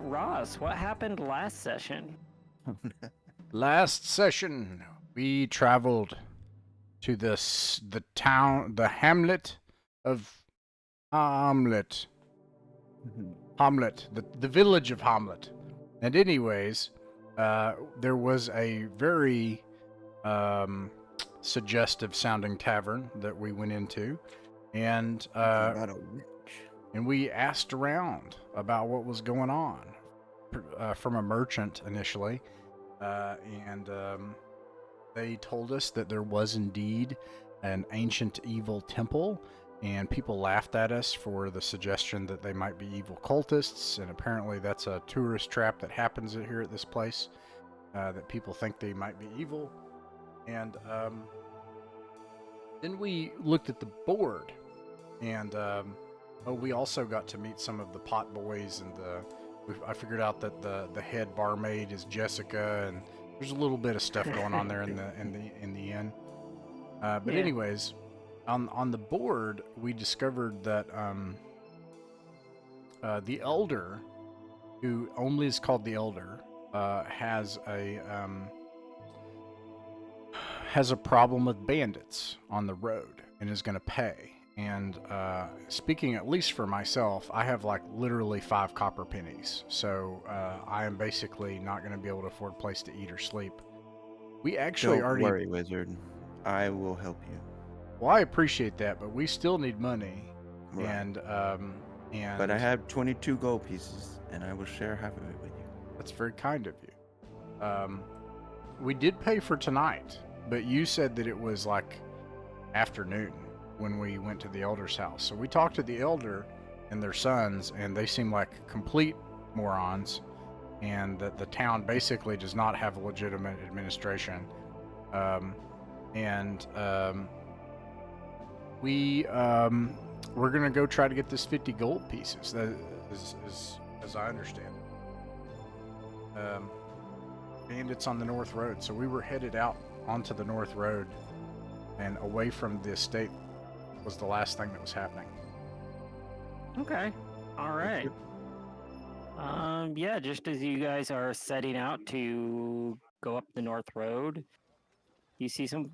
Ross, what happened last session? Last session, we traveled to the hamlet of Hommlet. Hommlet, the village of Hommlet. And anyways, there was a very suggestive sounding tavern that we went into, and About a witch. we asked around about what was going on from a merchant initially, and they told us that there was indeed an ancient evil temple, and people laughed at us for the suggestion that they might be evil cultists, and apparently that's a tourist trap that happens here at this place, that people think they might be evil. And then we looked at the board, and we also got to meet some of the pot boys, and I figured out that the head barmaid is Jessica, and there's a little bit of stuff going on there in the inn. But Yeah. anyways, on the board we discovered that the elder, who only is called the elder, has a problem with bandits on the road and is going to pay. And speaking at least for myself, I have like literally 5 copper pennies, so I am basically not going to be able to afford a place to eat or sleep. We actually Don't already worry, wizard. I will help you. Well, I appreciate that, but we still need money. Right. And But I have 22 gold pieces, and I will share half of it with you. that's very kind of you. We did pay for tonight, but you said that it was like afternoon when we went to the elder's house. So we talked to the elder and their sons, and they seem like complete morons, and that the town basically does not have a legitimate administration. We're gonna go try to get this 50 gold pieces. That is as I understand it. Bandits on the North Road. So we were headed out onto the North Road, and away from the estate was the last thing that was happening. Okay. All right. Yeah, just as you guys are setting out to go up the North Road, you see some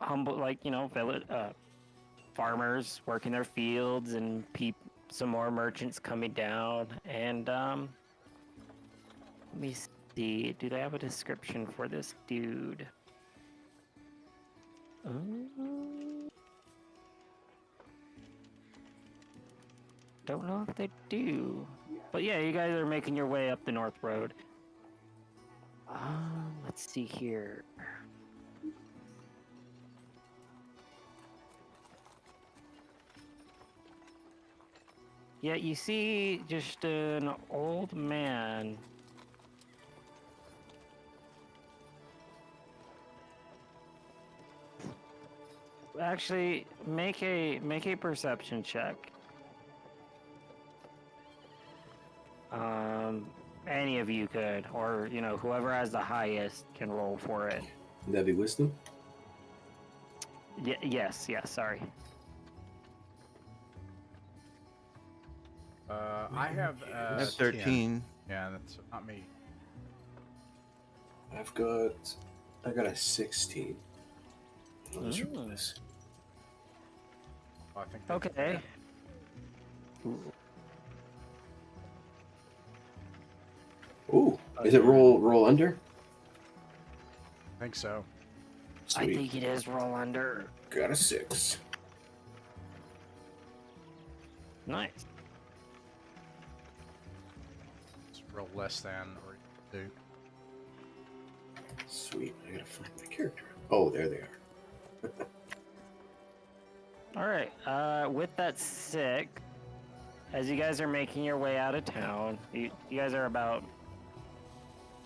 humble, village farmers working their fields, and some more merchants coming down. And let me see, do they have a description for this dude? Don't know if they do. But yeah, you guys are making your way up the North Road. Let's see here. Yeah, you see just an old man. Actually, make a perception check. Any of you could, or whoever has the highest can roll for it. Would that be wisdom? Yes, sorry. I have I have 13. 10. Yeah, that's not me. I got a 16. Let's roll this. Oh, I think that's Okay. Ooh, is it roll under? I think so. Sweet. I think it is roll under. Got a 6. Nice. It's roll less than or do. Sweet. I gotta find my character. Oh, there they are. All right. With that sick, as you guys are making your way out of town, you guys are about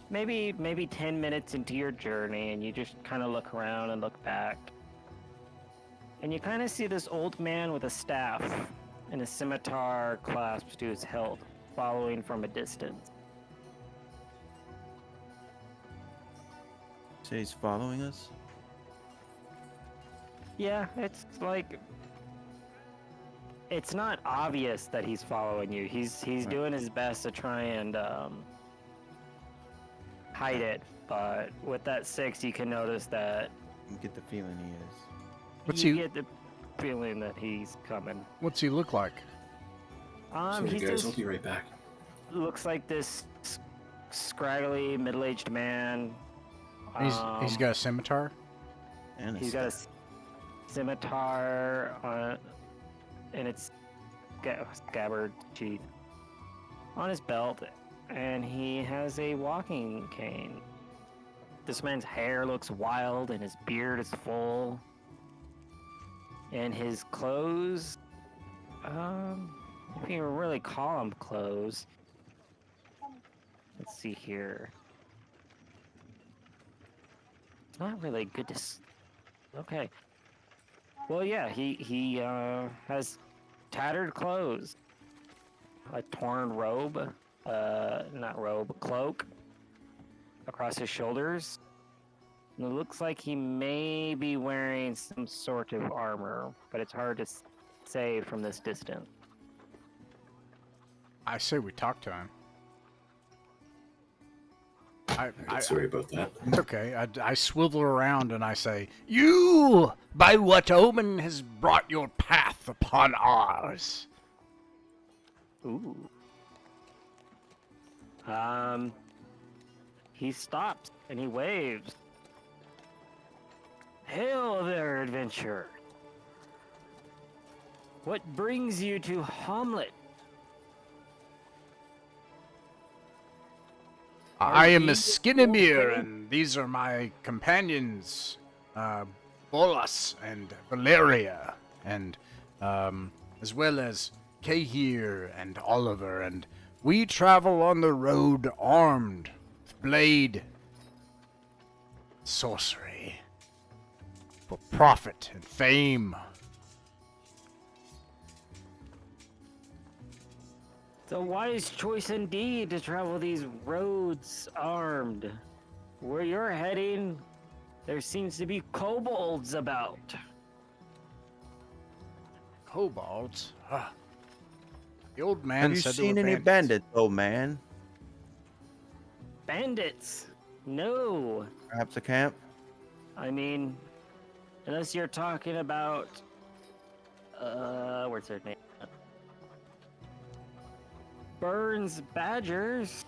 maybe 10 minutes into your journey, and you just kind of look around and look back, and you kind of see this old man with a staff and a scimitar clasped to his hilt, following from a distance. So he's following us? Yeah, it's like it's not obvious that he's following you. He's doing his best to try and hide it, but with that 6, you can notice that You get the feeling he is. you get the feeling that he's coming. What's he look like? So He's guys, I'll just be right back. looks like this scraggly middle-aged man. He's got a scimitar. And He's got a scimitar on, and it's scabbard sheath on his belt, and he has a walking cane. This man's hair looks wild, and his beard is full, and his clothes, if you really call them clothes. Let's see here. It's not really good to. Okay. Well, yeah, he has tattered clothes, a torn robe, not robe, cloak across his shoulders. And it looks like he may be wearing some sort of armor, but it's hard to say from this distance. I say we talk to him. Sorry about that. It's okay. I swivel around and I say, "You, by what omen has brought your path upon ours?" Ooh. He stops and he waves. Hail there, adventurer. What brings you to Hommlet? I am you Skinamir, okay? and these are my companions, Bolas and Valeria, and as well as Cahir and Oliver, and we travel on the road armed with blade, sorcery, for profit and fame. It's a wise choice indeed to travel these roads armed. Where you're heading, there seems to be kobolds about. Kobolds? Huh. The old man Have you said there seen were any bandits, old man? Bandits? No. Perhaps a camp? I mean, unless you're talking about, what's her name? Burns Badgers.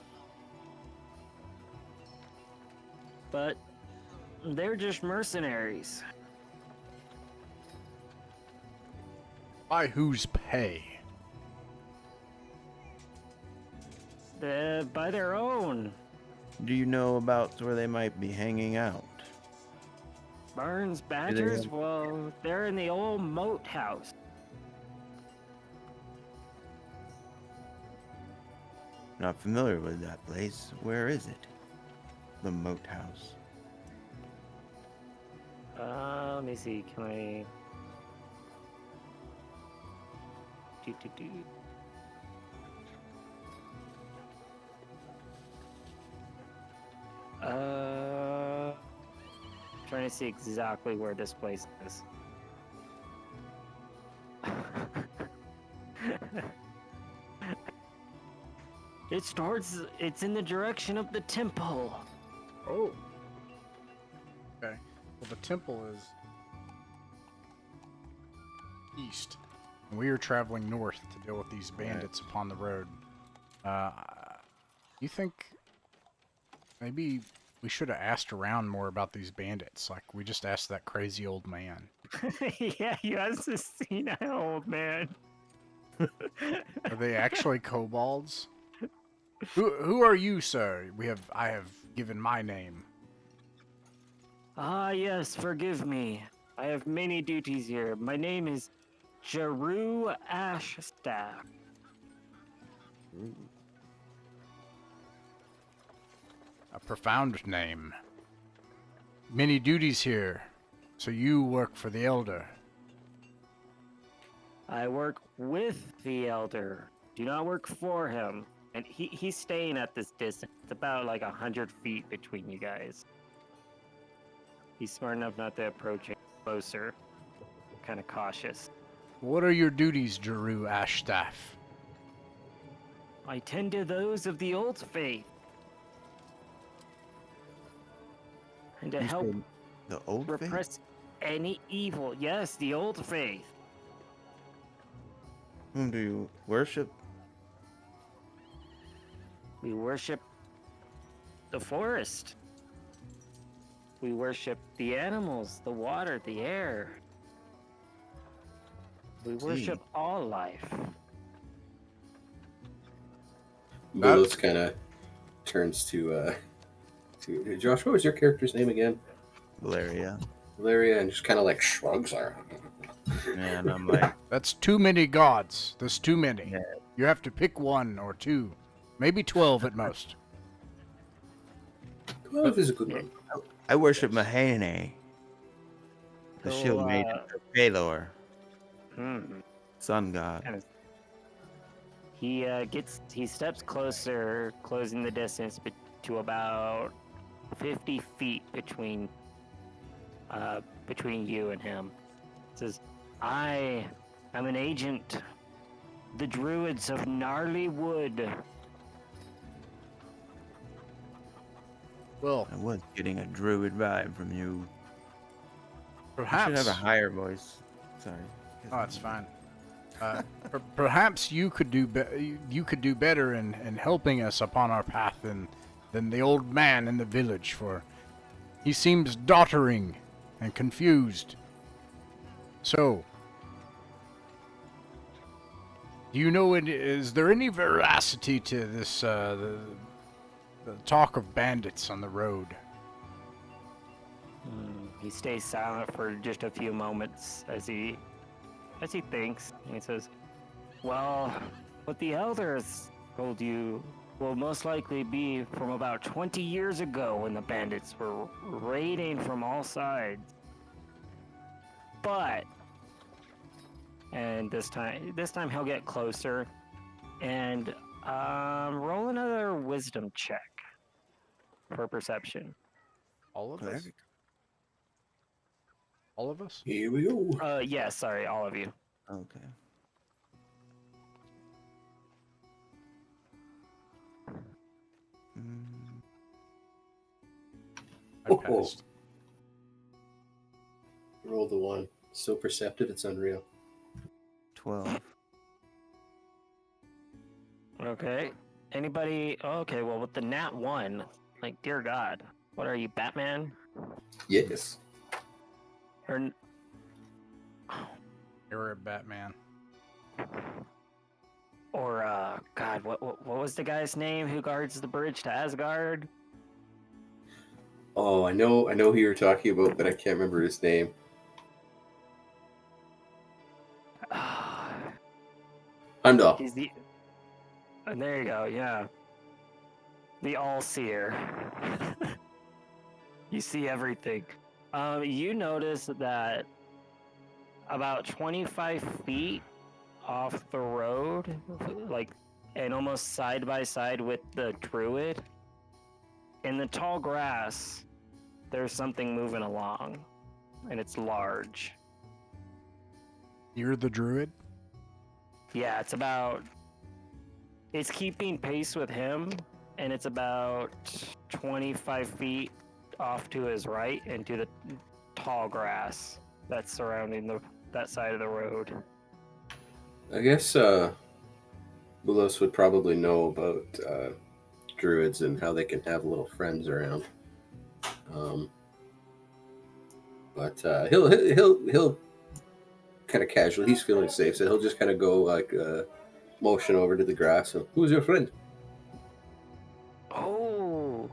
But they're just mercenaries. By whose pay? By their own. Do you know about where they might be hanging out? Burns Badgers? Well, they're in the old moat house. Not familiar with that place. Where is it? The moat house. Let me see. Can I? Do. Trying to see exactly where this place is. It's in the direction of the temple. Oh. Okay. Well, the temple is east, and we are traveling north to deal with these bandits upon the road. You think maybe we should have asked around more about these bandits? Like, we just asked that crazy old man. Yeah, you asked this senile old man. Are they actually kobolds? Who are you, sir? I have given my name. Ah, yes, forgive me. I have many duties here. My name is Jeru Ashstaff. A profound name. Many duties here. So you work for the Elder. I work with the Elder. Do not work for him. And he's staying at this distance. It's about like 100 feet between you guys. He's smart enough not to approach it closer. Kind of cautious. What are your duties, Jeru Ashstaff? I tend to those of the old faith. And to You help said the old faith? repress any evil. Yes, the old faith. Whom do you worship? We worship the forest. We worship the animals, the water, the air. We worship all life. Bulos kind of turns to Josh. What was your character's name again? Valeria. Valeria, and just kind of like shrugs her. And I'm like, That's too many gods. There's too many. Yeah. You have to pick one or two. Maybe 12 at most. 12 is a good one. I worship Mahane, the So, shield maiden of Palor, Hmm. sun god. Kind of. He steps closer, closing the distance to about 50 feet between you and him. Says, I am an agent, the druids of Gnarly Wood. Well, I was getting a druid vibe from you. I should perhaps. have a higher voice. Sorry. Oh, it's fine. Perhaps you could do better in helping us upon our path than the old man in the village, for he seems doddering and confused. So, do you know? Is there any veracity to this? The talk of bandits on the road. He stays silent for just a few moments as he thinks, and he says, well, what the elders told you will most likely be from about 20 years ago when the bandits were raiding from all sides. But, and this time he'll get closer, and roll another wisdom check for perception. All of us. All of us. Here we go. Yeah, sorry, all of you. Okay. I passed. Roll the one. So perceptive, it's unreal. 12. Okay. Anybody? Okay, well, with the nat 1, like, dear God, what are you, Batman? Yes. Or You're a Batman. God, what was the guy's name who guards the bridge to Asgard? Oh, I know who you're talking about, but I can't remember his name. Heimdall. He's the. And there you go. Yeah. The all-seer. You see everything. You notice that about 25 feet off the road, like, and almost side by side with the druid, in the tall grass, there's something moving along, and it's large. You're the druid? Yeah, it's keeping pace with him, and it's about 25 feet off to his right into the tall grass that's surrounding that side of the road. I guess Bulos would probably know about druids and how they can have little friends around. But he'll kind of casual. He's feeling safe, so he'll just kind of go like motion over to the grass. And, who's your friend? Oh,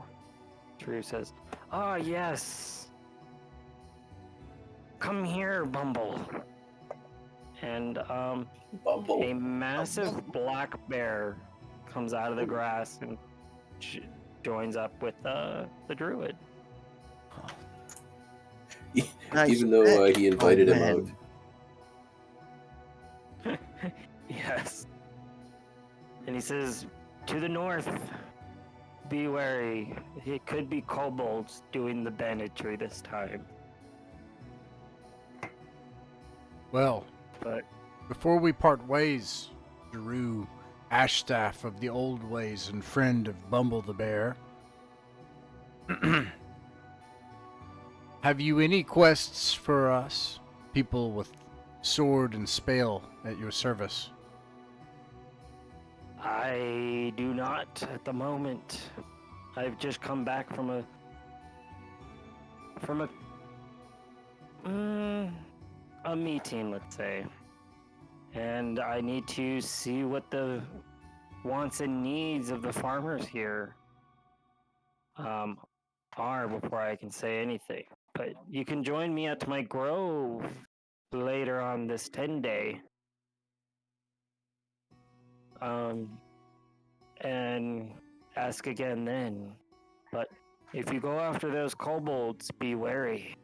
Drew says, "Ah, yes. Come here, Bumble." And Bumble. a massive black bear comes out of the grass and joins up with the druid. Nice Even though he invited him man. out. Yes. And he says, "To the north, be wary. It could be kobolds doing the banditry this time." Well, But Before we part ways, Jeru, Ashstaff of the Old Ways and friend of Bumble the Bear, have you any quests for us, people with sword and spale at your service? I do not at the moment. I've just come back from a meeting, let's say, and I need to see what the wants and needs of the farmers here are before I can say anything. But you can join me at my grove later on this 10-day. And ask again then. But if you go after those kobolds, be wary.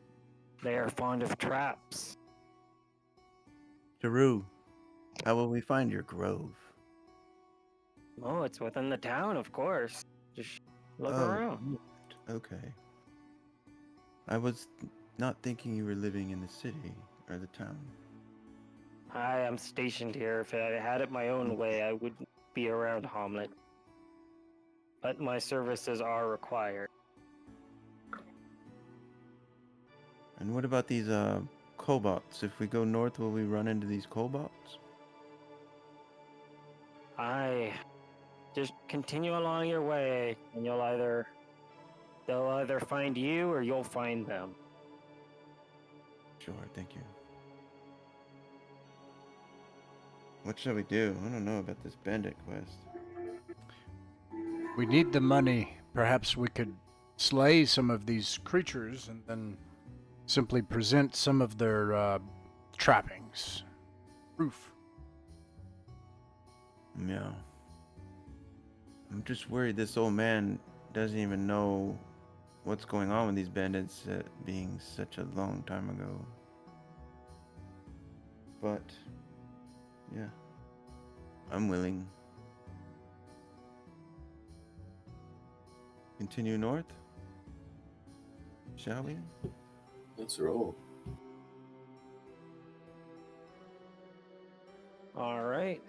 They are fond of traps. Jeru, how will we find your grove? Oh, it's within the town, of course. Just look Oh, around. okay. I was not thinking you were living in the city or the town. I am stationed here. If I had it my own way, I wouldn't be around Hommlet. But my services are required. And what about these kobolds? If we go north, will we run into these kobolds? I just continue along your way, and they'll either find you or you'll find them. Sure, thank you. What shall we do? I don't know about this bandit quest. We need the money. Perhaps we could slay some of these creatures and then simply present some of their trappings. Proof. Yeah. I'm just worried this old man doesn't even know what's going on with these bandits being such a long time ago. But, yeah. I'm willing. Continue north? Shall we? Let's roll. All right.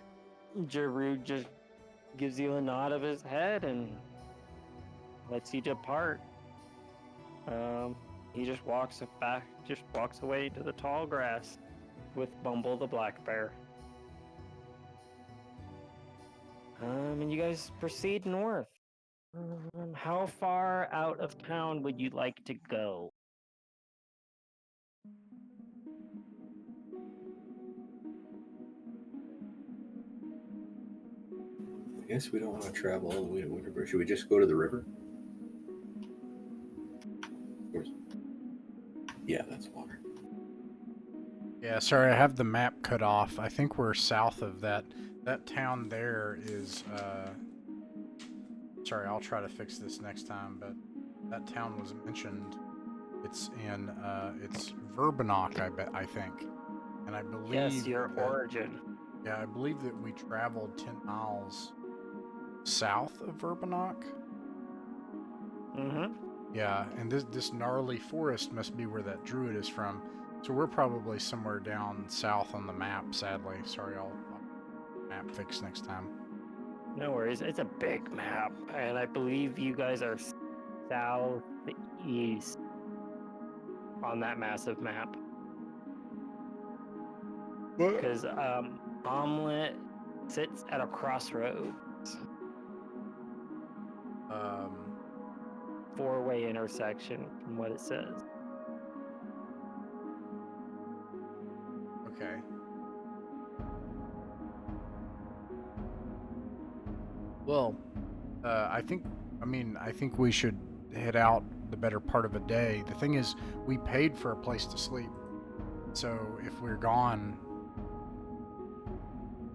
Jeru just gives you a nod of his head and lets you depart. He just walks away to the tall grass with Bumble the black bear. And you guys proceed north. How far out of town would you like to go? I guess we don't want to travel all the way to Winterberg. Should we just go to the river? Yeah, that's water. Yeah, sorry, I have the map cut off. I think we're south of that. That town there is, sorry, I'll try to fix this next time, but that town was mentioned. It's in, it's Verbanach, I think. And I believe... Yes, your that, origin. Yeah, I believe that we traveled 10 miles south of Verbanach. Mm-hmm. Yeah, and this gnarly forest must be where that druid is from. So we're probably somewhere down south on the map, sadly. Sorry, I'll map fix next time. No worries. It's a big map, and I believe you guys are southeast on that massive map. What? Because Hommlet sits at a crossroads. Four-way intersection from what it says. Okay. Well, I think we should head out the better part of a day. The thing is, we paid for a place to sleep. So if we're gone,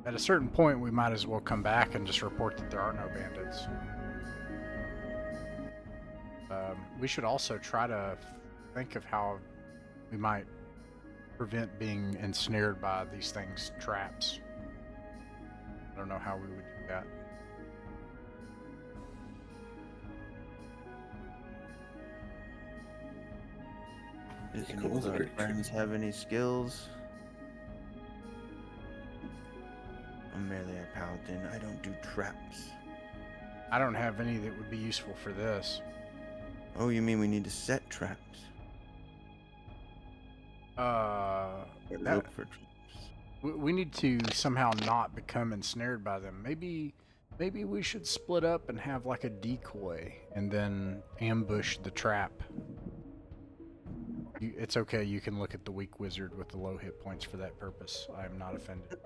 at a certain point, we might as well come back and just report that there are no bandits. We should also try to think of how we might prevent being ensnared by these things' traps. I don't know how we would do that. Does any of our friends have any skills? skeleton. I don't do traps. I don't have any that would be useful for this. Oh, you mean we need to set traps? Or That, look for traps. we need to somehow not become ensnared by them. Maybe we should split up and have like a decoy and then ambush the trap. It's okay, you can look at the weak wizard with the low hit points for that purpose. I am not offended.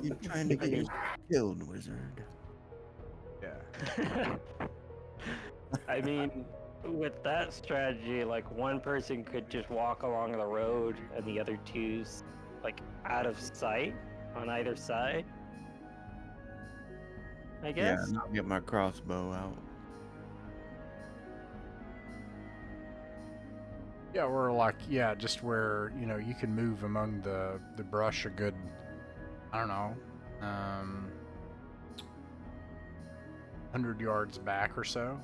You're trying to get yourself killed, wizard. Yeah. I mean, with that strategy, like one person could just walk along the road and the other two's like out of sight on either side. I Yeah, guess. and I'll get my crossbow out. Yeah, or like, yeah, just where, you know, you can move among the brush a good, I don't know, 100 yards back or so.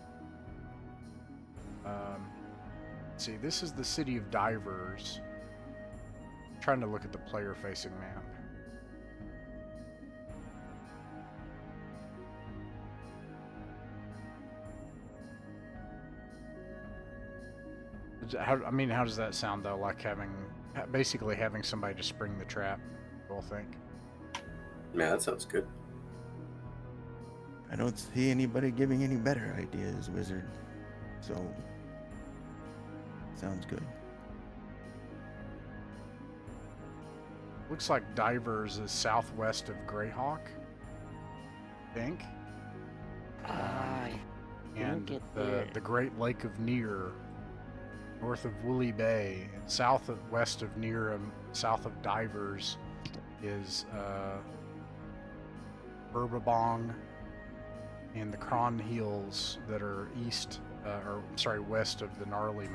Let's see, this is the city of divers. I'm trying to look at the player-facing map. How does that sound though? Like basically having somebody to spring the trap. You all think? Yeah, that sounds good. I don't see anybody giving any better ideas, wizard. So, sounds good. Looks like divers is southwest of Greyhawk. I think. And get there. the Great Lake of Near, north of Woolly Bay, and southwest of Near, south of Divers, is Burbabong and the Cron Hills that are west of the gnarly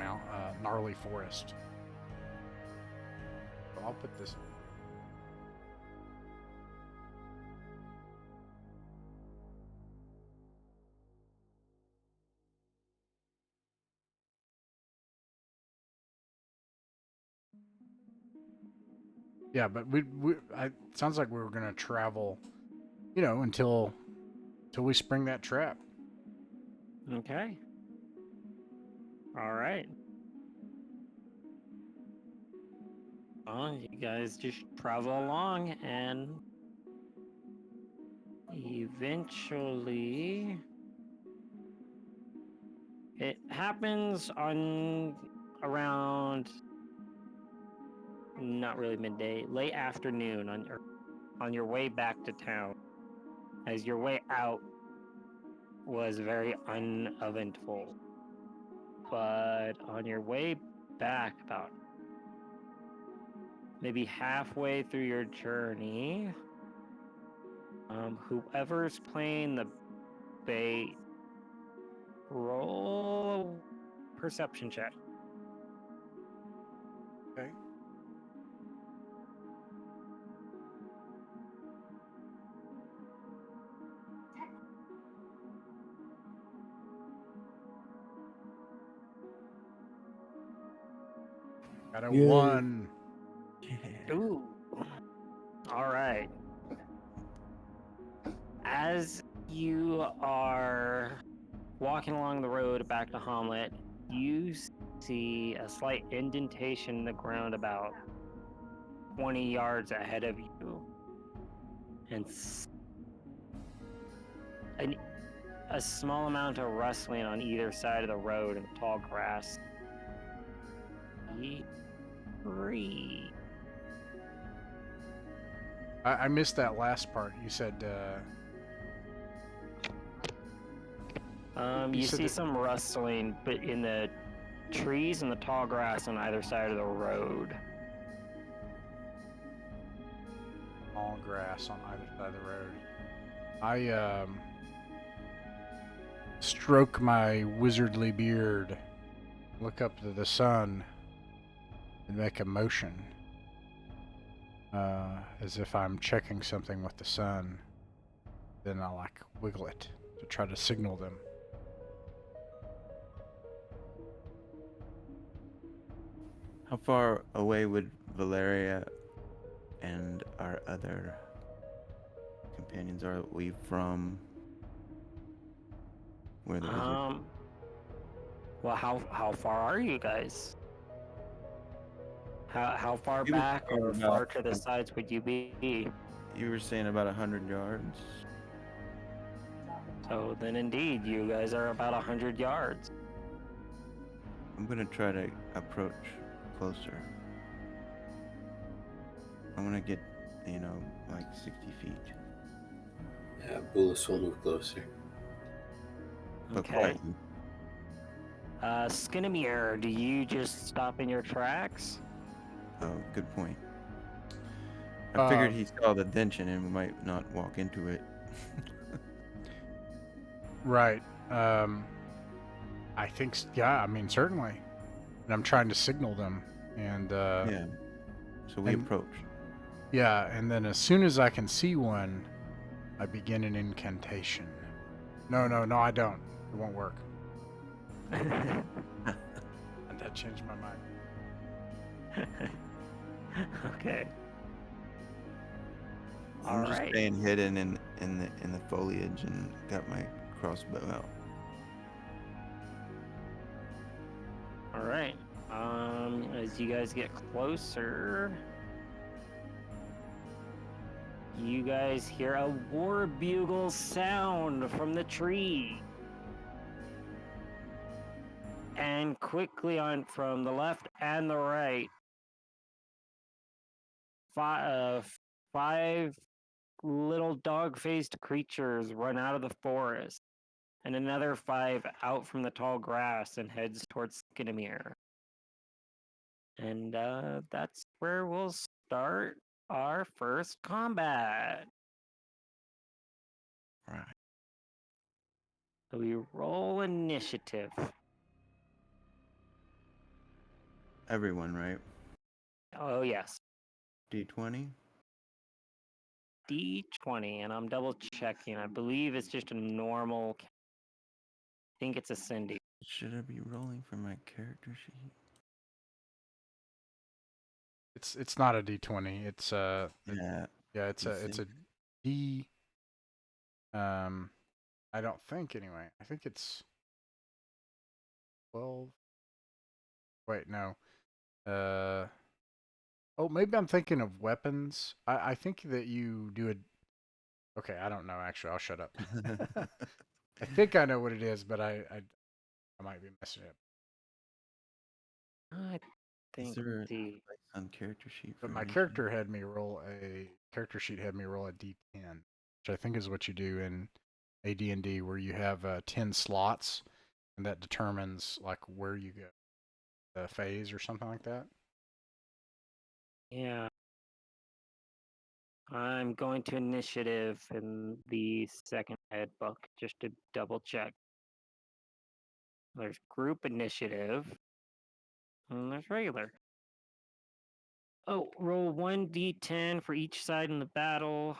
forest. So I'll put this. Yeah, but it sounds like we were gonna travel, you know, until we spring that trap. Okay. All right. Well, you guys just travel along and eventually it happens on around not really midday, late afternoon on your way back to town. As your way out was very uneventful. But on your way back, about maybe halfway through your journey, whoever's playing the bait, roll a perception check. Okay. Got a Yay. 1. Yeah. Ooh. All right. As you are walking along the road back to Hommlet, you see a slight indentation in the ground about 20 yards ahead of you. And a small amount of rustling on either side of the road in the tall grass. Three. I missed that last part. You said. You see some rustling, but in the trees and the tall grass on either side of the road. All grass on either side of the road. I stroke my wizardly beard, look up to the sun, and make a motion, as if I'm checking something with the sun. Then I like wiggle it to try to signal them. How far away would Valeria And our other companions, are we from where the wizard? Well, how far are you guys? How far We were back saying or about far to the sides would you be? You were saying about 100 yards. So then, indeed, you guys are about 100 yards. I'm gonna try to approach closer. I'm gonna get, like 60 feet. Yeah, Bullis will move closer. But Okay. quietly. Skinnemere, do you just stop in your tracks? Oh, good point. I figured Uh, he saw the tension and we might not walk into it. Right. I think, yeah, I mean, certainly. And I'm trying to signal them. And, Yeah. So we and- approach. yeah, and then as soon as I can see one, I begin an incantation. No, I don't. It won't work. And that changed my mind. Okay. I'm just Alright. staying hidden in the foliage and got my crossbow out. Alright. As you guys get closer, you guys hear a war bugle sound from the tree. And quickly on from the left and the right, five little dog-faced creatures run out of the forest, and another 5 out from the tall grass and heads towards Skinnemere. And that's where we'll start our first combat. Right. So we roll initiative. Everyone, right? Oh yes, D20? D20, and I'm double checking. I believe it's just a normal. I think it's a Cindy. Should I be rolling for my character sheet? It's not a D20. It's Yeah. it's a D. I don't think anyway. I think it's 12. Wait, no. Oh, maybe I'm thinking of weapons. I think that you do it. Okay, I don't know. Actually, I'll shut up. I think I know what it is, but I might be messing it up. I Is think there the a place on character sheet for But my anything? character had me roll a character sheet had me roll a D10, which I think is what you do in AD&D, where you have 10 slots, and that determines like where you go, the phase or something like that. yeah. I'm going to initiative in the second head book just to double check. There's group initiative, and there's regular. Oh, roll 1d10 for each side in the battle.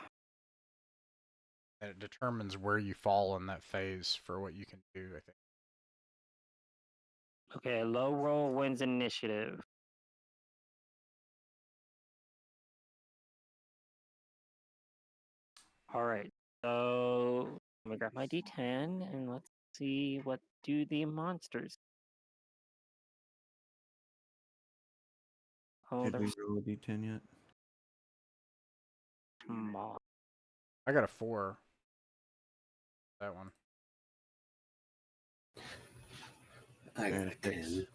And it determines where you fall in that phase for what you can do, I think. Okay, low roll wins initiative. All right, so I'm gonna grab my d10 and let's see what do the monsters. Oh, Did they're we roll a D10 yet? small. I got a 4. That one. I got a And 6. 10.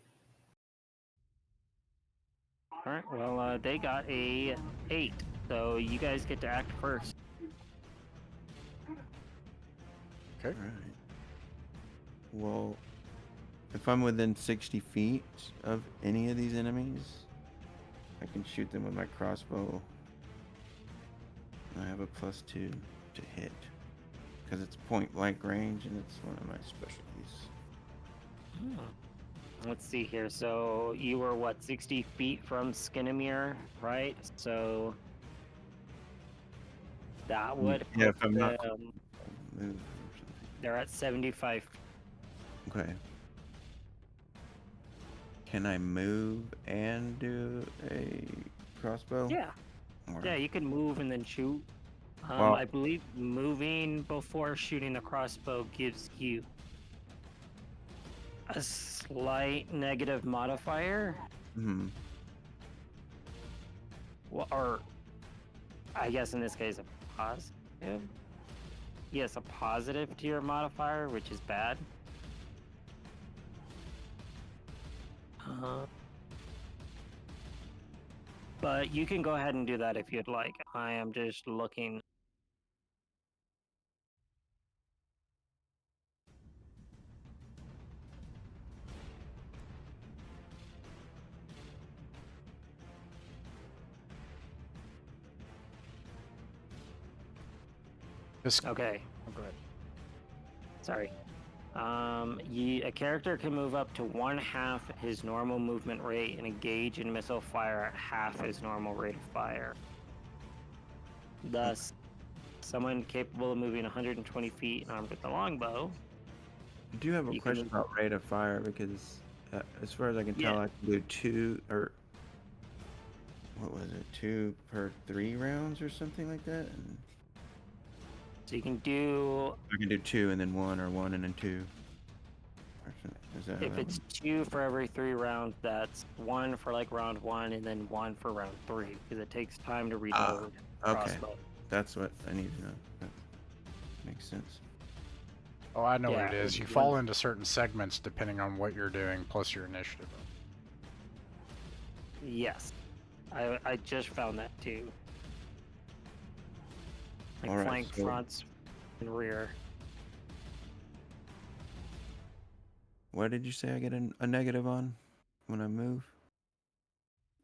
All right, well, they got a 8, so you guys get to act first. Okay. Alright. Well, if I'm within 60 feet of any of these enemies, I can shoot them with my crossbow. I have a +2 to hit. Because it's point blank range and it's one of my specialties. Let's see here. So you were what, 60 feet from Skinnemere, right? So that would Yeah, put if I'm not them. move. They're at 75. Okay. Can I move and do a crossbow? Yeah. Or, Yeah, you can move and then shoot. Well- I believe moving before shooting the crossbow gives you a slight negative modifier. Hmm. Or I guess in this case a positive. Yes, a positive to your modifier, which is bad. But you can go ahead and do that if you'd like. I am just looking. Just Okay. oh, go ahead. Sorry. A character can move up to 1/2 his normal movement rate and engage in missile fire at half his normal rate of fire. Thus, someone capable of moving 120 feet and armed with a longbow. I do have a You can question move- about rate of fire because, as far as I can tell, Yeah. I can do 2 or what was it, 2 per 3 rounds or something like that. And So you can do, I can do 2 and then 1, or 1 and then 2. Or is that how if that it's 2 for every 3 rounds, that's 1 for like round 1 and then 1 for round 3 because it takes time to reload. okay. Crossbow. That's what I need to know. That makes sense. Oh, I know Yeah, what it is. it's You one- fall into certain segments depending on what you're doing, plus your initiative. Yes. I just found that too. Like Alright, flank, so- fronts, and rear. What did you say I get a negative on when I move?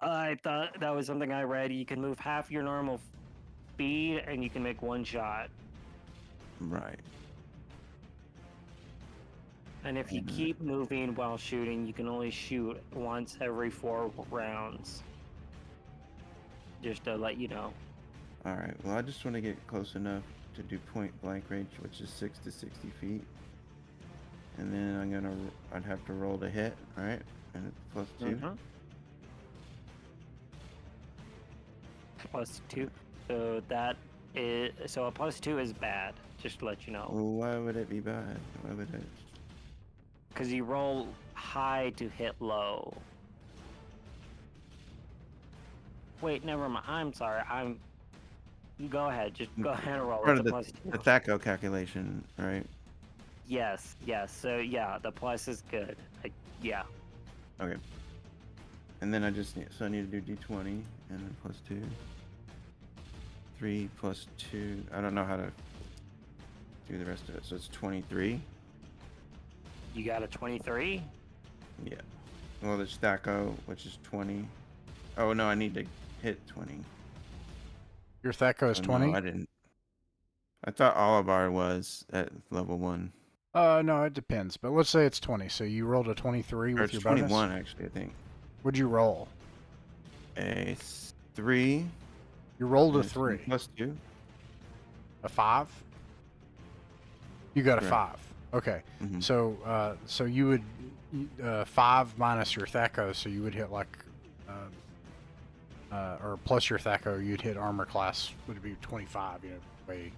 I thought that was something I read. You can move half your normal speed and you can make 1 shot. Right. And if you keep moving while shooting, you can only shoot once every 4 rounds. Just to let you know. Alright, well, I just want to get close enough to do point blank range, which is 6 to 60 feet. And then I'd have to roll to hit, right? And it's +2. Mhm. +2. So that is, so a +2 is bad, just to let you know. Well, why would it be bad? Why would it? Because you roll high to hit low. Wait, never mind. I'm sorry. Go ahead. Just go ahead and roll. Part It's of a the +2. THACO calculation, right? Yes, yes. So yeah, the plus is good. Yeah. Okay. And then I need to do d20 and then +2. 3 + 2. I don't know how to do the rest of it. So it's 23. You got a 23? Yeah. Well, there's THACO, which is 20. Oh, no, I need to hit 20. Your THACO is Oh, 20? No, I didn't. I thought Olivar was at level 1. No, it depends. But let's say it's 20. So you rolled a 23 Or with it's your 21, bonus? actually, I think. What'd you roll? A 3. You rolled a and it's 3. +2. A 5? You got a Correct. 5. Okay. Mhm. So you would 5 minus your THACO, so you would hit like or plus your THACO, you'd hit armor class would be 25. You know, way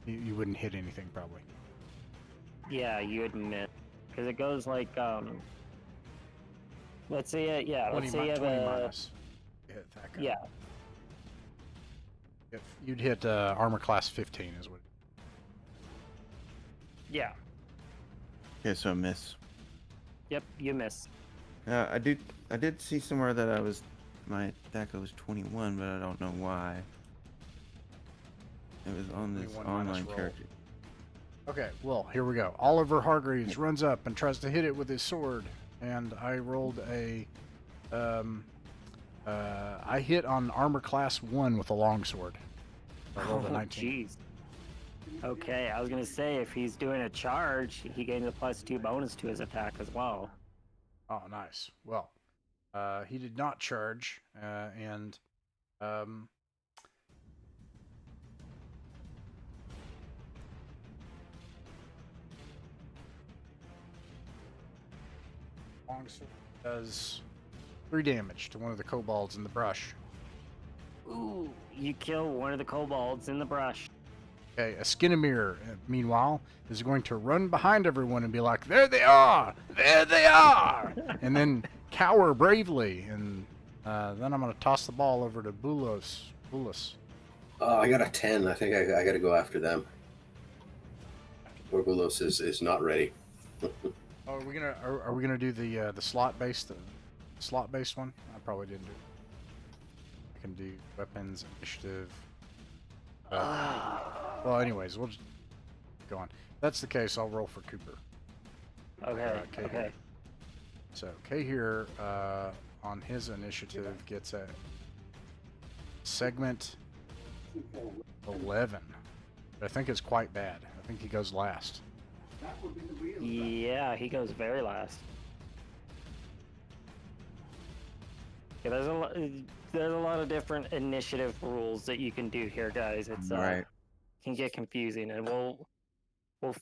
you wouldn't hit anything probably. Yeah, you admit. Because it goes like, let's say, yeah, 20, let's say you have 20 a, minus. You hit THACO. yeah, If you'd hit armor class 15 is what. yeah, Okay, so a miss. yep, you miss. I did see somewhere that my THACO was 21, but I don't know why. It was on this 21 minus online roll. character. Okay, well, here we go. Oliver Hargreaves runs up and tries to hit it with his sword, and I rolled a I hit on armor class 1 with a longsword. I rolled a 19. Jeez. Okay, I was gonna say if he's doing a charge, he gains a +2 bonus to his attack as well. Oh, nice. Well, he did not charge, and longsword does 3 damage to one of the kobolds in the brush. Ooh, you kill one of the kobolds in the brush. Okay, a Skinamir, meanwhile, is going to run behind everyone and be like, "There they are! There they are!" and then cower bravely. And then I'm going to toss the ball over to Bulos. I got a 10. I think I got to go after them. Orbulos is not ready. Oh, are we gonna do the slot based one? I probably didn't do it. I can do weapons, initiative. Well, anyways, we'll just go on. If that's the case, I'll roll for Cooper. Okay, Kay okay. here. So Kay here on his initiative gets a segment 11. But I think it's quite bad. I think he goes last. Yeah, he goes very last. Yeah, there's a lot of different initiative rules that you can do here, guys. It's Right. can get confusing, and we'll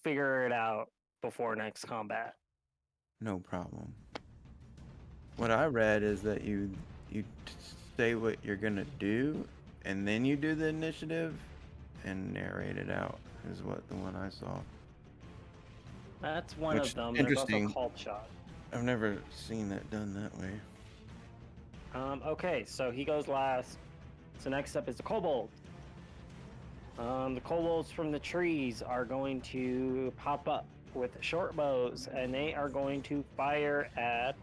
figure it out before next combat. No problem. What I read is that you say what you're gonna do, and then you do the initiative, and narrate it out. Is what the one I saw. That's one Which, of them. interesting. There's also cult shot. I've never seen that done that way. Okay, so he goes last. So next up is the kobold. The kobolds from the trees are going to pop up with short bows, and they are going to fire at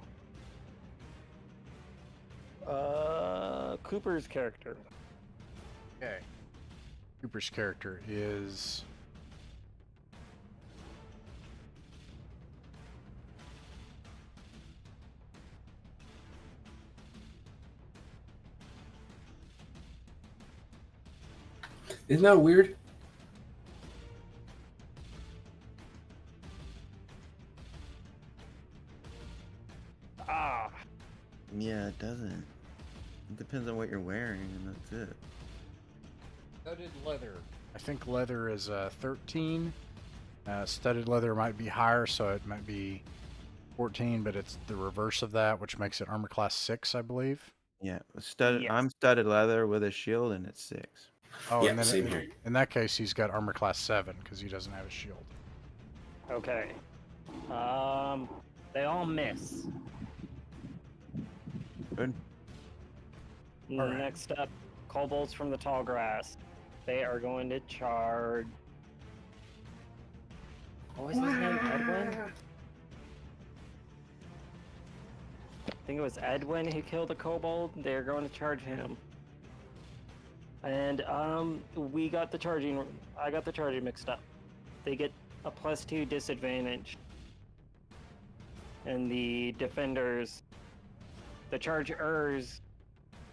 Cooper's character. Okay. Cooper's character is Isn't that weird? Ah, Yeah, it doesn't. It depends on what you're wearing, and that's it. studded leather. I think leather is 13. Studded leather might be higher, so it might be 14, but it's the reverse of that, which makes it armor class 6, I believe. Yeah, studded. Yes. I'm studded leather with a shield, and it's 6. Oh, Yeah, and then same here. in that case, he's got armor class 7 because he doesn't have a shield. okay. They all miss. Good. Alright. Next up, kobolds from the tall grass. They are going to charge. What was his name? Edwin? I think it was Edwin who killed the kobold. They're going to charge him. And we got the charging. I got the charging mixed up. They get a +2 disadvantage. And the defenders, the chargers,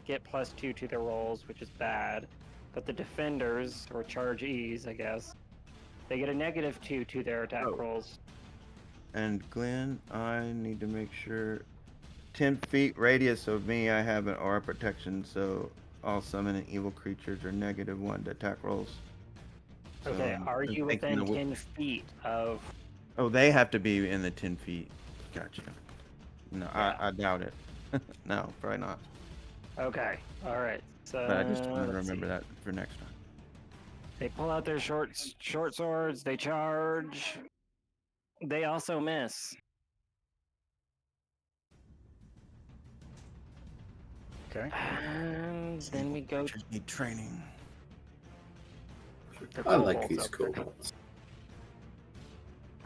get +2 to their rolls, which is bad. But the defenders, or chargees, I guess, they get a -2 to their attack Oh. rolls. And Glenn, I need to make sure 10 feet radius of me, I have an aura protection, so all summoning evil creatures are -1 to attack rolls. So Okay, are I'm you thinking within of 10 feet of... Oh, they have to be in the 10 feet. Gotcha. No, Yeah. I doubt it. No, probably not. Okay, alright. So, But I just want to let's remember see. that for next time. They pull out their short swords, they charge. They also miss. Okay. And then we go to Just need training. the I like kobolds these up there. kobolds.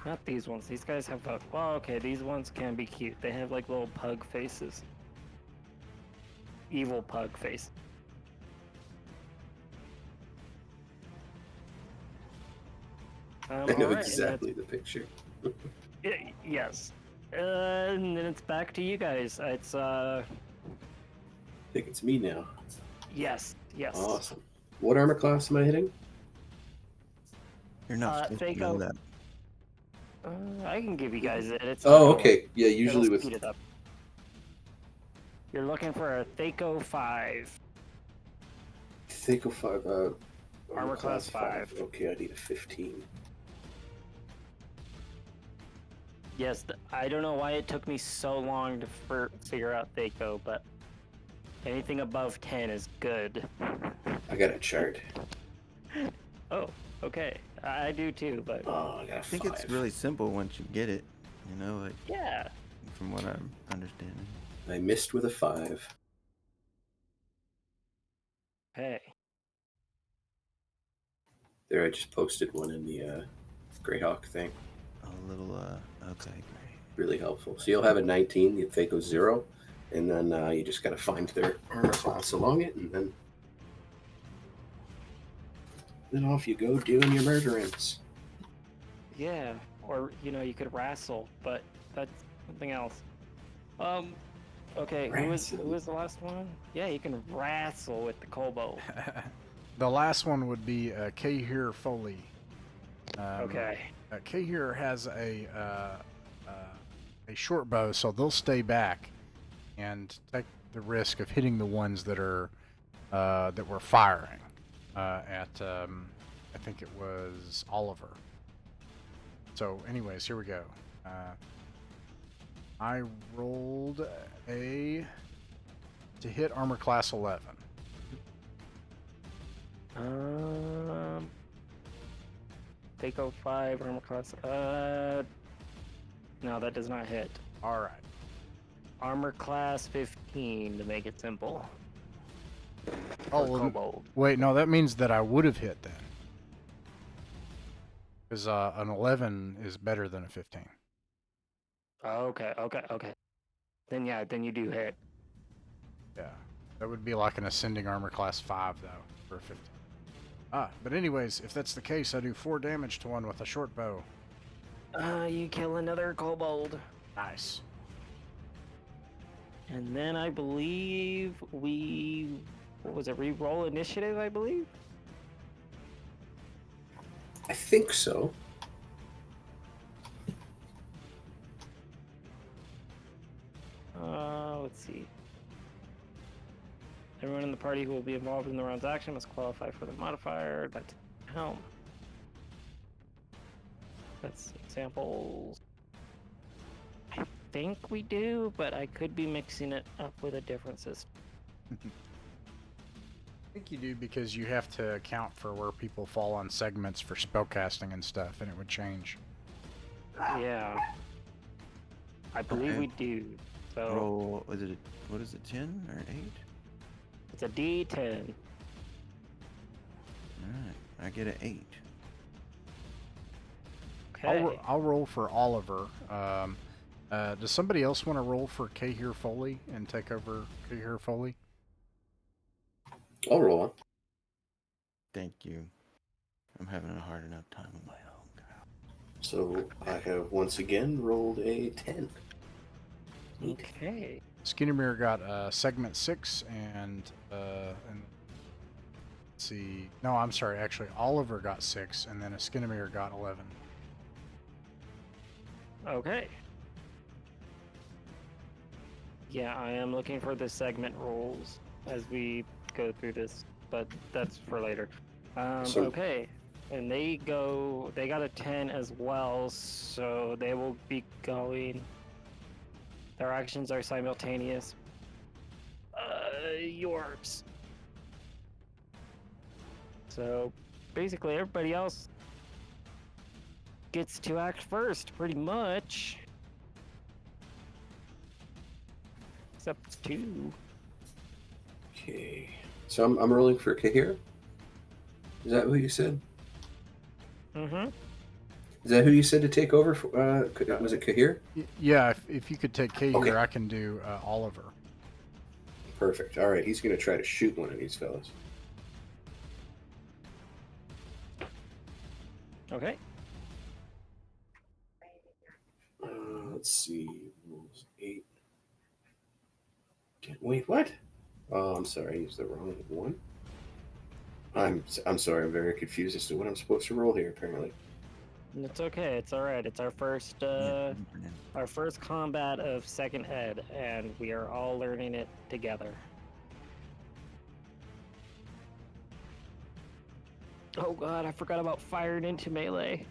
Not these ones. These guys have well, okay, these ones can be cute. They have like little pug faces. Evil pug face. I know alright, and exactly the picture. yes. And then it's back to you guys. It's I think it's me now. yes. Awesome. What armor class am I hitting? You're not supposed to know Thaco. that. I can give you guys it. It's Oh, cool. okay. Yeah, It'll usually with speed it up. You're looking for a Thaco 5. Thaco 5. Armor class 5. Okay, I need a 15. Yes, I don't know why it took me so long to figure out Thaco, but Anything above 10 is good. I got a chart. Oh, okay. I do too, but Oh, I got a I think 5. it's really simple once you get it. You know, like yeah. from what I'm understanding. I missed with a 5. Hey. There, I just posted one in the Greyhawk thing. A little, okay, great. Really helpful. So you'll have a 19, the fake goes 0, and then you just got to find their armor class along it, and then off you go doing your murderance. Yeah. Or, you could wrestle, but that's something else. Okay, who was the last one? Yeah, you can wrestle with the kobold. The last one would be Kahir Foley. Okay. Kahir has a short bow, so they'll stay back and take the risk of hitting the ones that are that were firing at I think it was Oliver. So, anyways, here we go. I rolled to hit armor class 11. Take 05 armor class. No, that does not hit. All right. Armor class 15 to make it simple. Oh, For well, kobold. wait, no, that means that I would have hit then. Because an 11 is better than a 15. Okay. Then you do hit. Yeah. That would be like an ascending armor class 5, though, for a 15. But anyways, if that's the case, I do 4 damage to one with a short bow. You kill another kobold. Nice. And then I believe what was it, re-roll initiative, I believe? I think so. Let's see. Everyone in the party who will be involved in the round's action must qualify for the modifier. That's helm. That's examples. I think we do, but I could be mixing it up with a different system. I think you do because you have to account for where people fall on segments for spellcasting and stuff, and it would change. Yeah. I believe Okay. we do. So Roll, what is it, 10 or 8? it's a D10. Alright, I get an 8. Okay. I'll roll for Oliver. Does somebody else want to roll for Kahir Foley and take over Kahir Foley? I'll roll on. Thank you. I'm having a hard enough time with my own girl. So I have once again rolled a 10. Okay. Skinnermere got segment 6 and let's see. No, I'm sorry. Actually, Oliver got 6 and then Skinnermere got 11. Okay. Yeah, I am looking for the segment rules as we go through this, but that's for later. Okay. And they got a 10 as well, so they will be going. Their actions are simultaneous. Yours. So basically everybody else gets to act first, pretty much. Except 2. Okay. So I'm rolling for Kahir? Is that who you said? Mm-hmm. Is that who you said to take over? Was it Kahir? Yeah, if you could take Kahir, Okay. I can do Oliver. Perfect. All right, he's going to try to shoot one of these fellas. Okay. Let's see. Rules 8. 10. Wait, what? Oh, I'm sorry. I used the wrong one. I'm sorry. I'm very confused as to what I'm supposed to roll here, apparently. It's okay. It's all right. It's our first combat of second ed, and we are all learning it together. Oh god, I forgot about firing into melee.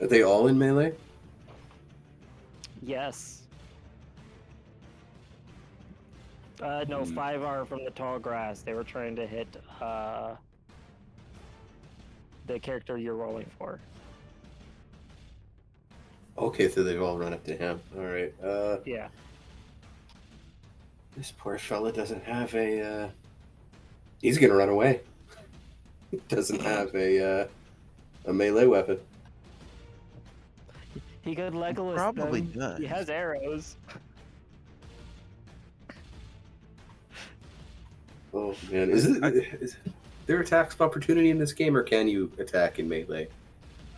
Are they all in melee? Yes. No, 5 are from the tall grass. They were trying to hit the character you're rolling for. Okay, so they've all run up to him. All right. Yeah. This poor fella doesn't have a. He's gonna run away. Doesn't have a melee weapon. He could Legolas Probably them. does. He has arrows. Oh man, is there attacks of opportunity in this game, or can you attack in melee?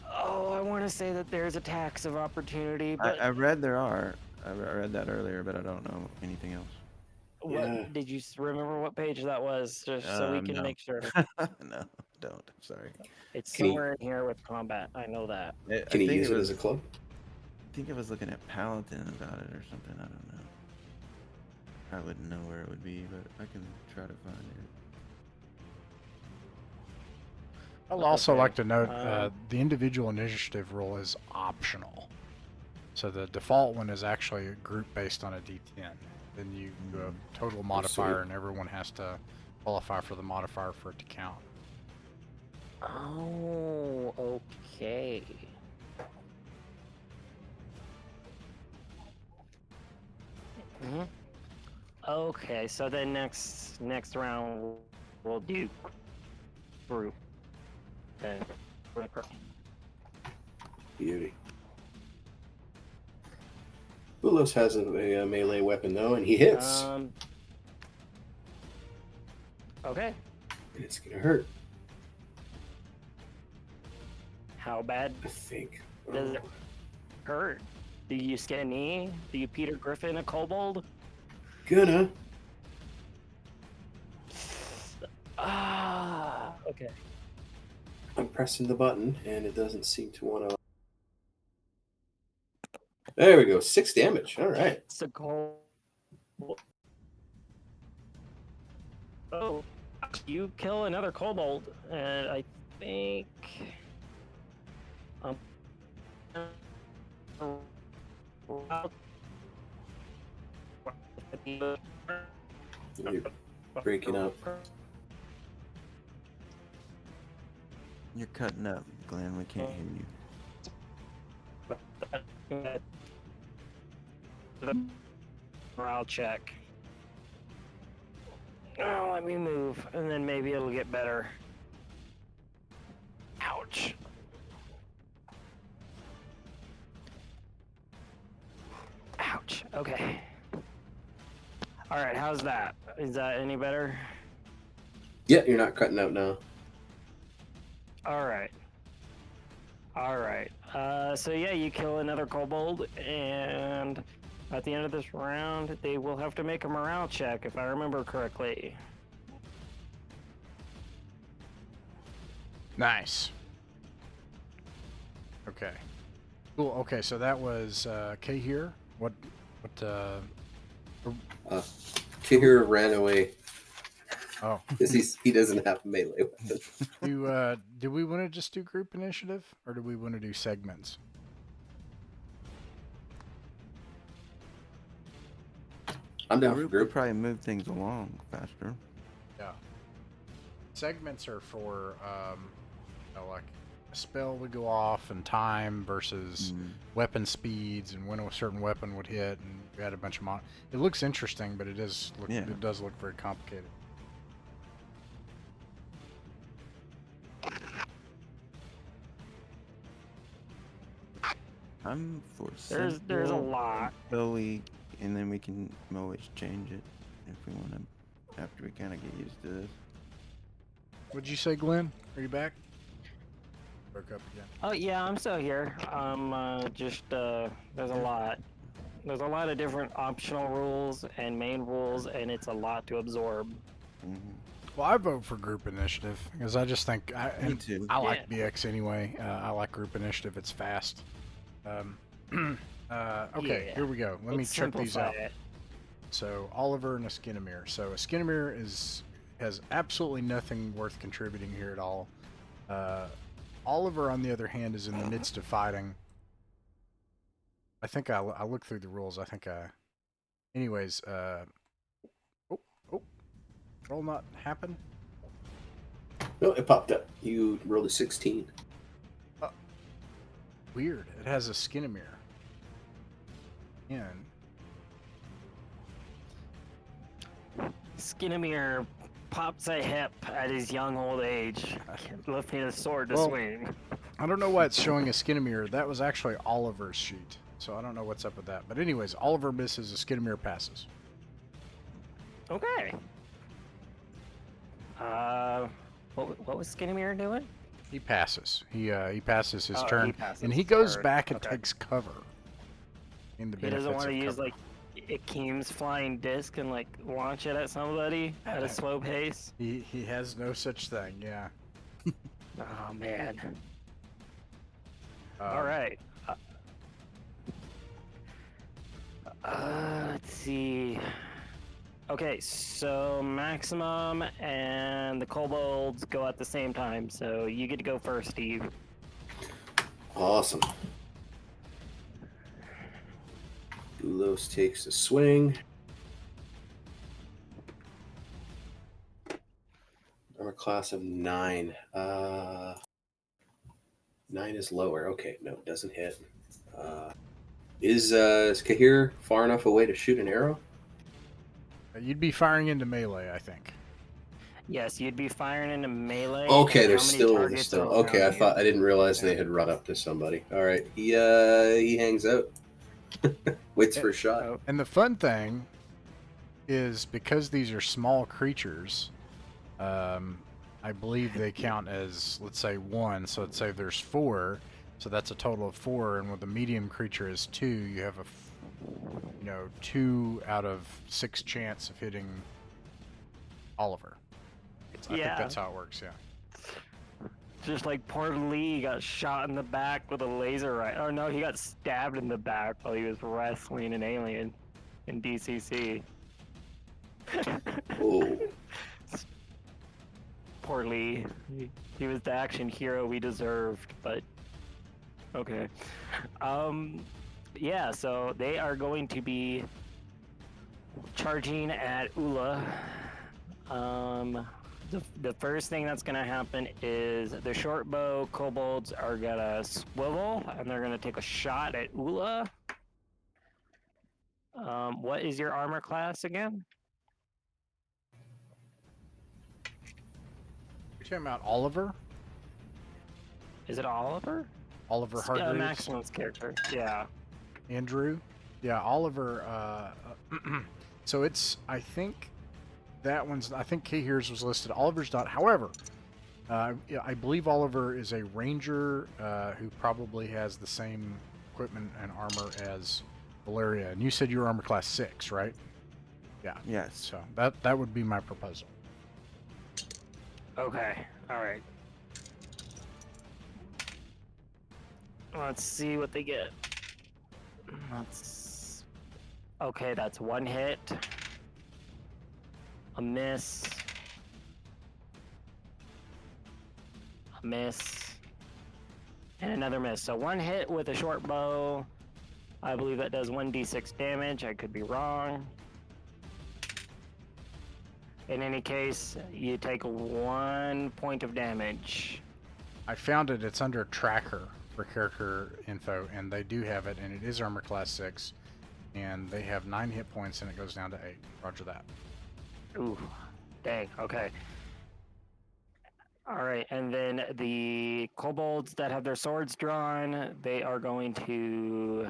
Oh, I want to say that there's attacks of opportunity, but I read there are. I read that earlier, but I don't know anything else. what Yeah. did you remember what page that was, just so we can No. make sure? No, don't. Sorry. It's Can you- somewhere in here with combat. I know that. Can you use it as a club? I think I was looking at Paladin about it or something. I don't know. I wouldn't know where it would be, but I can try to find it. I'd also Okay, like to note the the individual initiative roll is optional. So the default one is actually a group based on a D10. Then you do a total modifier, and everyone has to qualify for the modifier for it to count. Oh, okay. Mhm. Okay, so then next round we'll do group. Then Beauty. Bulos has a melee weapon though, and he hits. Okay. And it's gonna hurt, How bad I think. does it hurt? Do you skin a knee? Do you Peter Griffin a kobold? Gonna. Ah, okay. I'm pressing the button, and it doesn't seem to want to. There we go. 6 damage. All right. It's a kobold. Oh, you kill another kobold, and I think. You're breaking up. You're cutting up, Glenn. We can't hear you. Morale check. Oh, let me move, and then maybe it'll get better. Ouch. Ouch. Okay. All right, how's that? Is that any better? Yeah, you're not cutting out now. All right. All right. So yeah, you kill another kobold, and at the end of this round, they will have to make a morale check, if I remember correctly. Nice. Okay. Cool. Okay, so that was K here. What Kahir ran away oh. because he doesn't have a melee weapon. Do we want to just do group initiative, or do we want to do segments? I'm down for Group would group. probably move things along faster. Yeah. Segments are for like a spell would go off and time versus weapon speeds and when a certain weapon would hit, and we had a bunch of it looks interesting, but it does look very complicated. I'm for There's a simple, lot. and then we can always change it if we want to, after we kind of get used to this. What'd you say, Glenn? Are you back? Broke up again. Oh yeah, I'm still here. There's a lot. There's a lot of different optional rules and main rules, and it's a lot to absorb. Well, I vote for group initiative because I just think Me too. I like BX anyway. I like group initiative. It's fast. Okay, Yeah. here we go. Let me Let's check these simplify out. it. So Oliver and a Skinamir. So a Skinamir has absolutely nothing worth contributing here at all. Oliver, on the other hand, is in the midst of fighting. I think I looked through the rules. I think anyways. Oh, roll not happen? No, it popped up. You rolled a 16. Weird. It has a Skinamere. And Skinamere pops a hip at his young old age, lifting a sword to Well, swing. I don't know why it's showing a Skinamere. That was actually Oliver's sheet. So I don't know what's up with that. But anyways, Oliver misses, a Skinamere passes. Okay. What was Skinamere doing? He passes. He passes his Oh, turn. he passes And he his goes turn. back and Okay. takes cover. In the He doesn't benefits want to of use cover. like Akeem's flying disc and like launch it at somebody at a slow pace. He has no such thing, yeah. Oh man. All right. Let's see. Okay, so Maximum and the kobolds go at the same time, so you get to go first, Steve. Awesome. Ulos takes a swing. Armor class of 9. 9 is lower. Okay, no, it doesn't hit. Is Kahir far enough away to shoot an arrow? You'd be firing into melee, I think. Yes, you'd be firing into melee. Okay, and there's how many still targets are okay. around I didn't realize they had run up to somebody. All right, he hangs out, waits for a shot. Oh, And the fun thing is because these are small creatures, I believe they count as, let's say, 1. So let's say there's 4. So that's a total of 4. And with a medium creature is 2, you have a 2 out of 6 chance of hitting Oliver. I think that's how it works, yeah. just like poor Lee got shot in the back with a laser rifle. Oh no, he got stabbed in the back while he was wrestling an alien in DCC. Oh, Poor Lee. He was the action hero we deserved, but okay. Yeah, so they are going to be charging at Ula. The first thing that's going to happen is the short bow kobolds are going to swivel and they're going to take a shot at Ula. What is your armor class again? You're talking about Oliver? Is it Oliver? Oliver Hargreaves? Maximum's character. Yeah. Andrew? Yeah, Oliver. So it's, I think Kahir's was listed. Oliver's not. However, I believe Oliver is a ranger who probably has the same equipment and armor as Valeria. And you said you were armor class 6, right? Yeah. Yes. So that would be my proposal. Okay. All right. Let's see what they get. Okay, that's 1 hit. A miss. A miss. And another miss. So 1 hit with a short bow. I believe that does 1d6 damage. I could be wrong. In any case, you take 1 point of damage. I found it. It's under tracker for character info, and they do have it, and it is armor class 6, and they have 9 hit points, and it goes down to 8. Roger that. Ooh, dang, okay. Alright, and then the kobolds that have their swords drawn, they are going to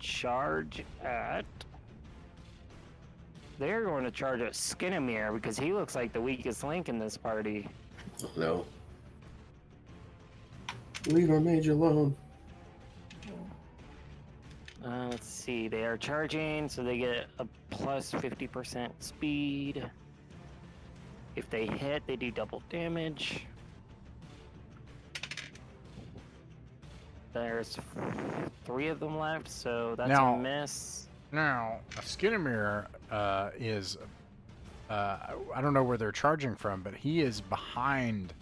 charge at... They're going to charge at Skinamere, because he looks like the weakest link in this party. no. Leave our mage alone. Let's see, they are charging, so they get a plus 50% speed. If they hit, they do double damage. There's 3 of them left, so that's Now- a miss. Now, a Skinamere is, I don't know where they're charging from, but he is behind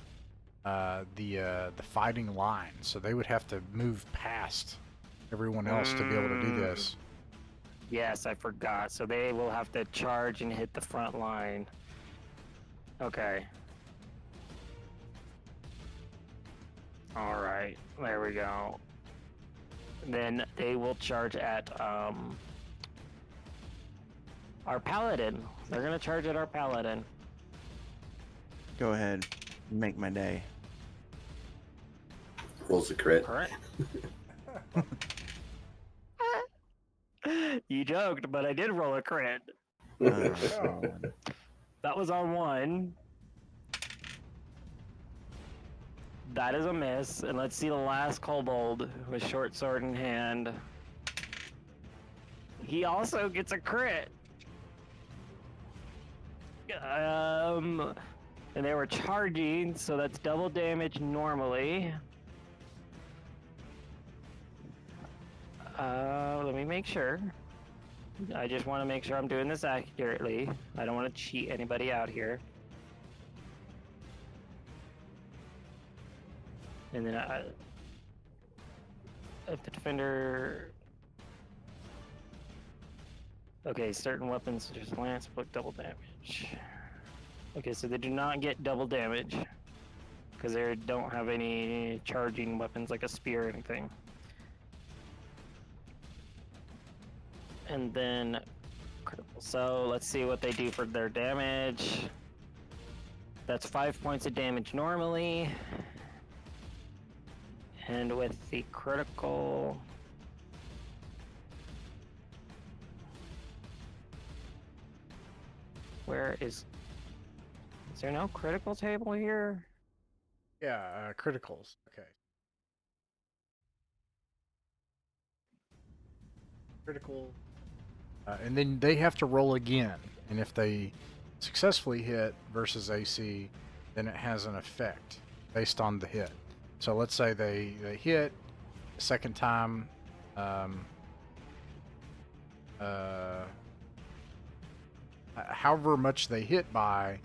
the fighting line, so they would have to move past everyone else to be able to do this. Yes, I forgot. So they will have to charge and hit the front line. Okay. All right, there we go. Then they will charge at our paladin. They're gonna charge at our paladin. Go ahead. Make my day. Rolls a crit. Correct. You joked, but I did roll a crit. Oh. That was on 1. That is a miss. And let's see the last kobold with short sword in hand. He also gets a crit. And they were charging, so that's double damage normally. Let me make sure. I just want to make sure I'm doing this accurately. I don't want to cheat anybody out here. And then if the defender... Okay, certain weapons such as lance inflict double damage. Okay, so they do not get double damage because they don't have any charging weapons like a spear or anything. And then critical. So let's see what they do for their damage. That's 5 points of damage normally. And with the critical... Where is there no critical table here? Yeah, criticals. Okay. Critical. And then they have to roll again. And if they successfully hit versus AC, then it has an effect based on the hit. So let's say they hit the second time. However much they hit by,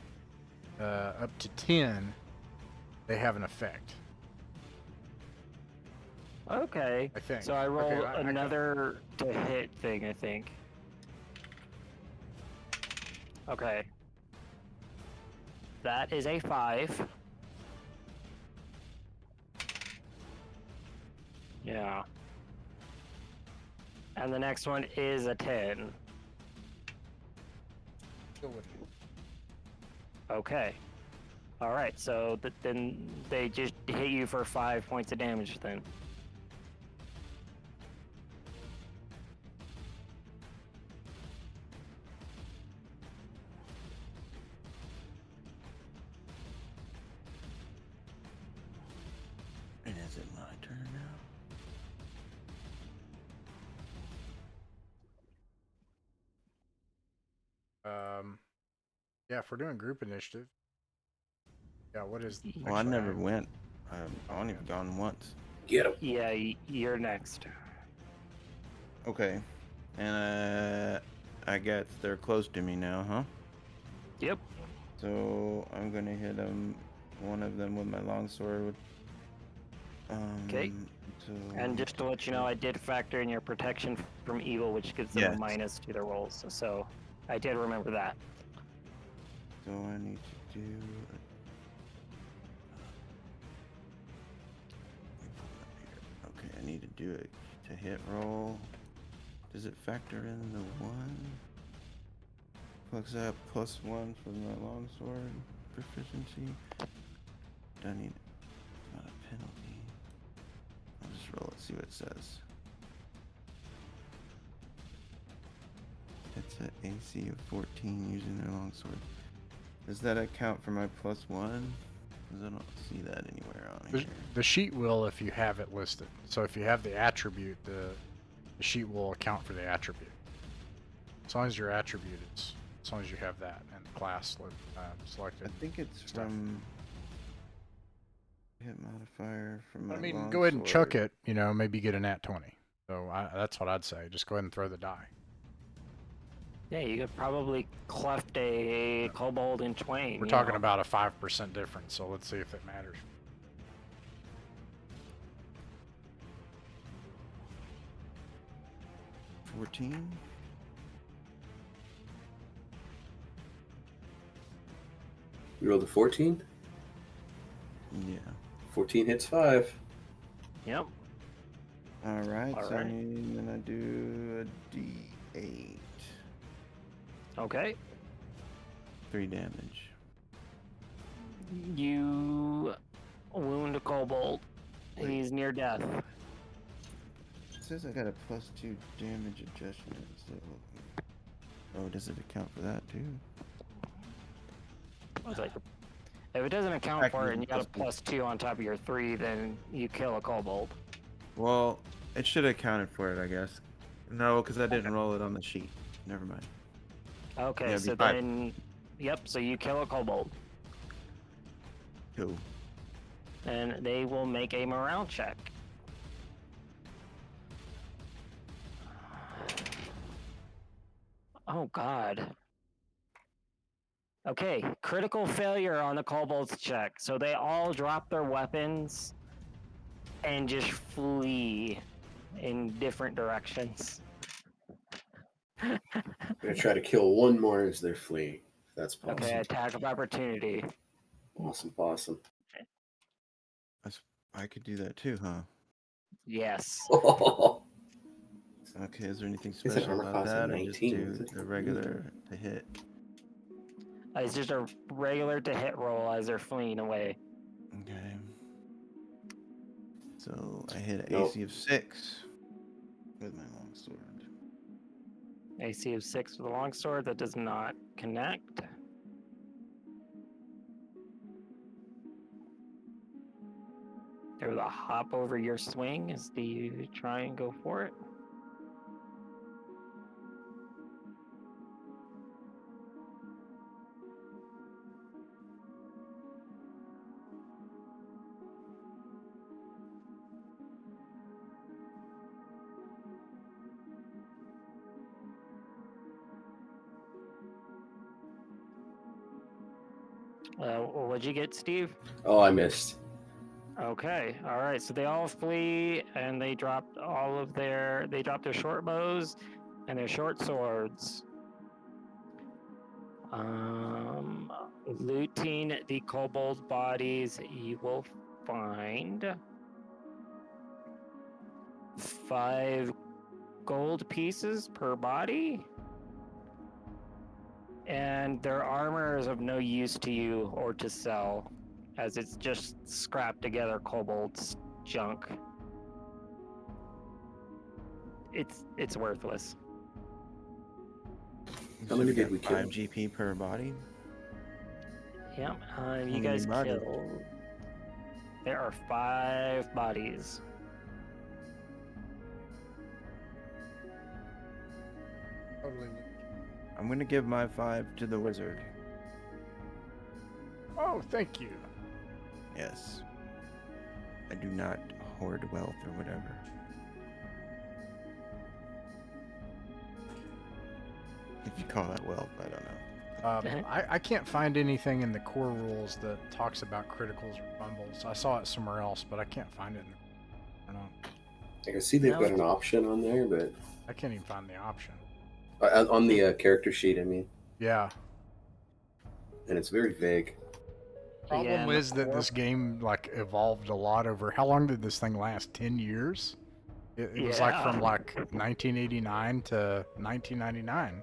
up to 10, they have an effect. Okay. I think. So I roll Okay, I another to hit thing, I think. Okay. That is a 5. Yeah. And the next one is a 10. Okay. All right. So then they just hit you for 5 points of damage then. And is it my turn now? Yeah, if we're doing group initiative. Yeah, what is the Well, I next never round? went. I've only gone once. Get him. Yeah, you're next. Okay. And I guess they're close to me now, huh? Yep. So I'm gonna hit one of them with my longsword. Okay. So And just to let you know, I did factor in your protection from evil, which gives them Yes. a minus to their rolls. So I did remember that. So I need to do. Okay, I need to do it to hit roll. Does it factor in the 1? Plugs up +1 for my longsword proficiency. Do I need? It's not a penalty. I'll just roll it, see what it says. It's an AC of 14 using their longsword. Does that account for my +1? Because I don't see that anywhere on here. The sheet will if you have it listed. So if you have the attribute, the sheet will account for the attribute. As long as your attribute is, as long as you have that and the class selected. I think it's stuff. from hit modifier from my I mean, longsword. go ahead and chuck it. You know, maybe get a nat 20. So that's what I'd say. Just go ahead and throw the die. Yeah, you could probably cleft a kobold in twain. We're you talking know. about a 5% difference. So let's see if it matters. 14. You rolled a 14? Yeah. 14 hits 5. Yep. Alright, All so right. I'm gonna do a D8. Okay. 3 damage. You wound a kobold. He's near death. It says I got a +2 damage adjustment. So... Oh, does it account for that too? It's like, if it doesn't account for it and you got a +2. +2 on top of your 3, then you kill a kobold. Well, it should have accounted for it, I guess. No, because I didn't roll it on the sheet. Never mind. Okay, Yeah, it'd be so 5. then, yep, so you kill a kobold. Cool. And they will make a morale check. Oh, God. Okay, critical failure on the kobold's check. So they all drop their weapons and just flee in different directions. I'm going to try to kill one more as they're fleeing, if that's possible. Okay, attack of opportunity. Awesome. I could do that too, huh? Yes. Okay, is there anything It's an special armor about class of that, or just 19, do is it? the regular to hit? It's just a regular to hit roll as they're fleeing away. Okay. So I hit an Nope. AC of 6 with my longsword. AC of 6 with a longsword, that does not connect. There's a hop over your swing. Do you try and go for it? What'd you get, Steve? Oh, I missed. Okay, all right. So they all flee, and they dropped their short bows and their short swords. Looting the kobold bodies, you will find 5 gold pieces per body. And their armor is of no use to you or to sell, as it's just scrapped together kobold's junk. It's worthless. How many we did got we kill? 5 GP per body. Yep, you many guys bodies? killed. There are 5 bodies. Totally. I'm gonna give my 5 to the wizard. Oh, thank you. Yes. I do not hoard wealth or whatever. If you call that wealth, I don't know. I can't find anything in the core rules that talks about criticals or fumbles. I saw it somewhere else, but I can't find it. I don't know. I can see they've No. got an option on there, but I can't even find the option. on the character sheet, I mean, Yeah. and it's very vague. Problem is that this game like evolved a lot over. How long did this thing last? 10 years? It was like from like 1989 to 1999,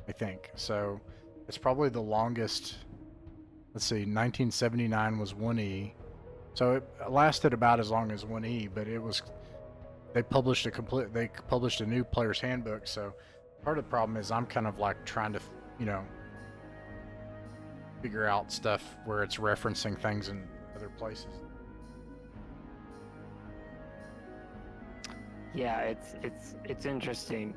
I think. So it's probably the longest. Let's see, 1979 was 1E. So it lasted about as long as 1E, but it was they published a new player's handbook. So part of the problem is I'm kind of like trying to, figure out stuff where it's referencing things in other places. Yeah, it's interesting.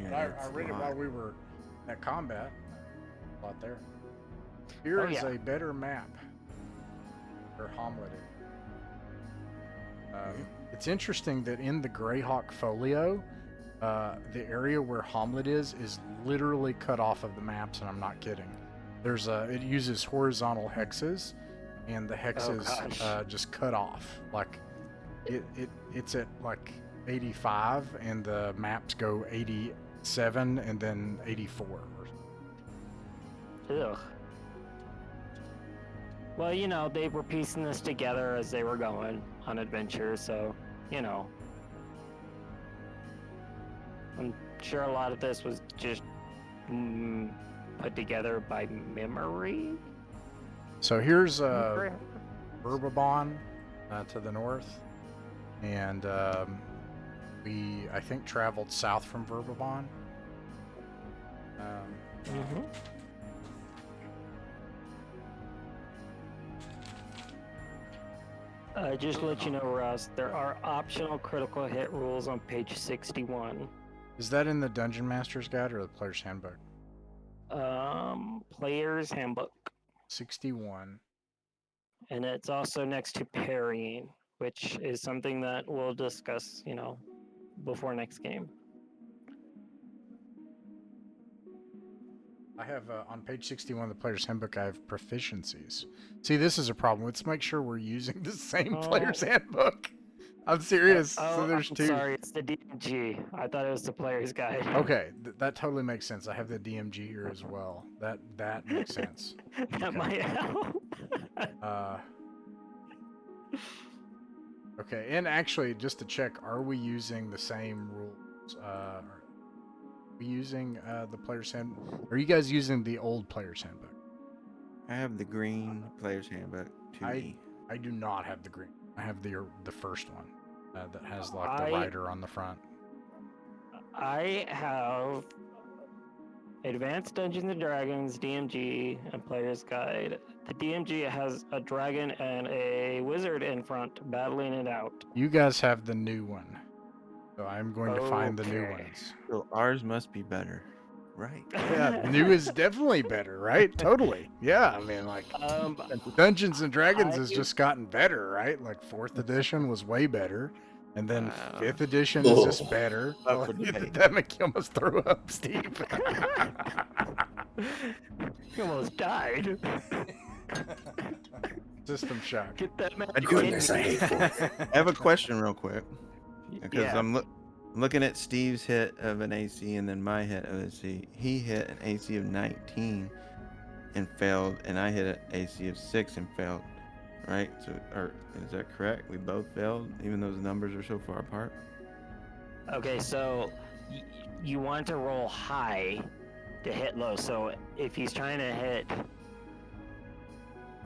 Yeah, I it's read it a while lot. we were at combat. A lot there. Here is a better map for Hommlet. It's interesting that in the Greyhawk folio, the area where Hommlet is literally cut off of the maps, and I'm not kidding. It uses horizontal hexes, and the hexes just cut off. Like it's at like 85, and the maps go 80 7 and then 84. Ugh. Well, you know, they were piecing this together as they were going on adventure, so, you know. I'm sure a lot of this was just put together by memory. So here's Burbabon to the north, and we, I think, traveled south from Burbabon. Just to let you know, Russ, there are optional critical hit rules on page 61. Is that in the Dungeon Master's Guide or the Player's Handbook? Player's Handbook. 61. And it's also next to parrying, which is something that we'll discuss, you know, before next game. I have, on page 61 of the Player's Handbook, I have proficiencies. See, this is a problem. Let's make sure we're using the same Player's Handbook. I'm serious. So there's I'm two. Sorry, it's the DMG. I thought it was the Player's Guide. Okay, that totally makes sense. I have the DMG here as well. That makes sense. That might help. Okay, and actually, just to check, are we using the same rules? Are we using the Player's Handbook? Are you guys using the old Player's Handbook? I have the green Player's Handbook 2E. I do not have the green. I have the first one that has like the rider on the front. I have Advanced Dungeons and Dragons, DMG, and Player's Guide. The DMG has a dragon and a wizard in front battling it out. You guys have the new one. So I'm going to find the new ones. So ours must be better. Right. Yeah, new is definitely better, right? Totally. Yeah, I mean, like, Dungeons and Dragons has just gotten better, right? Like, 4th edition was way better. And then 5th edition is just better. Oh, epidemic, you almost threw up, Steve. You almost died. System shock. Get that man. Goodness, I hate fourth. I have a question real quick. Because Yeah. I'm looking at Steve's hit of an AC and then my hit of AC. He hit an AC of 19 and failed, and I hit an AC of 6 and failed. Right? So, or is that correct? We both failed, even though the numbers are so far apart. Okay, so you want to roll high to hit low. So if he's trying to hit,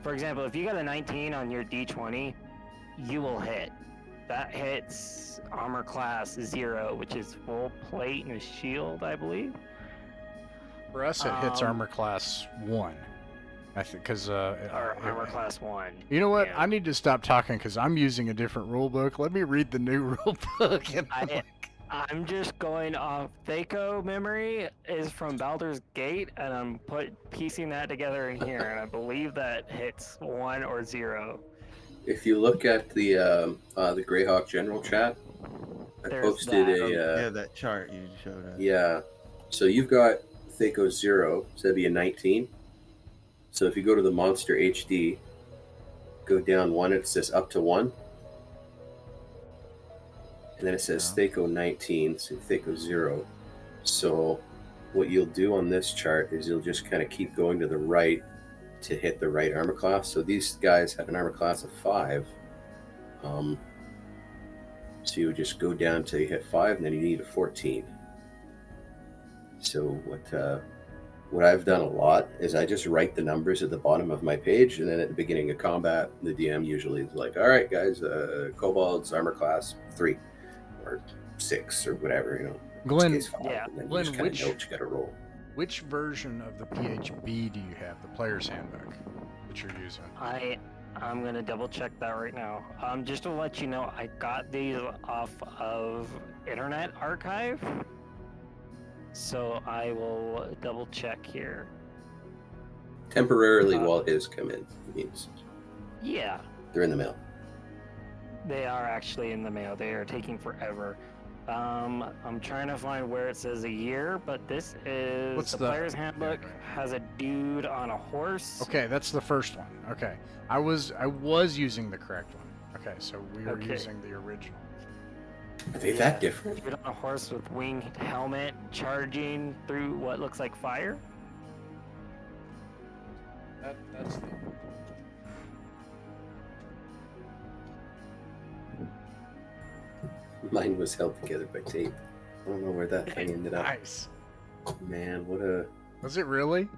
for example, if you got a 19 on your D20, you will hit. That hits armor class 0, which is full plate and a shield, I believe. For us, it hits armor class 1. I think because armor class 1. You know what? Yeah. I need to stop talking because I'm using a different rule book. Let me read the new rule book. And I'm just going off Thaco memory is from Baldur's Gate, and I'm piecing that together in here, and I believe that hits 1 or 0. If you look at the Greyhawk General chat, I posted that chart you showed us. Yeah, so you've got Thaco 0, so that'd be a 19. So if you go to the Monster HD, go down 1, it says up to 1. And then it says Thaco 19, so Thaco 0. So what you'll do on this chart is you'll just kind of keep going to the right to hit the right armor class. So these guys have an armor class of 5. So you would just go down till you hit 5, and then you need a 14. So what I've done a lot is I just write the numbers at the bottom of my page, and then at the beginning of combat, the DM usually is like, all right, guys, Kobold's armor class 3 or 6 or whatever, you know. Glenn, And then Glenn, you just kind of know what you got to roll. Which version of the PHB do you have, the Player's Handbook, that you're using? I'm gonna double check that right now. Just to let you know, I got these off of Internet Archive, so I will double check here. Temporarily while his come in, it means. Yeah, They're in the mail. they are actually in the mail. They are taking forever. I'm trying to find where it says a year, but this is What's the the Player's Handbook has a dude on a horse. Okay, that's the first one. Okay, I was using the correct one. Okay, so we are using the original. Are they that different? Dude on a horse with winged helmet charging through what looks like fire? That's the... Mine was held together by tape. I don't know where that thing ended up. Nice. Man, what a Was it really?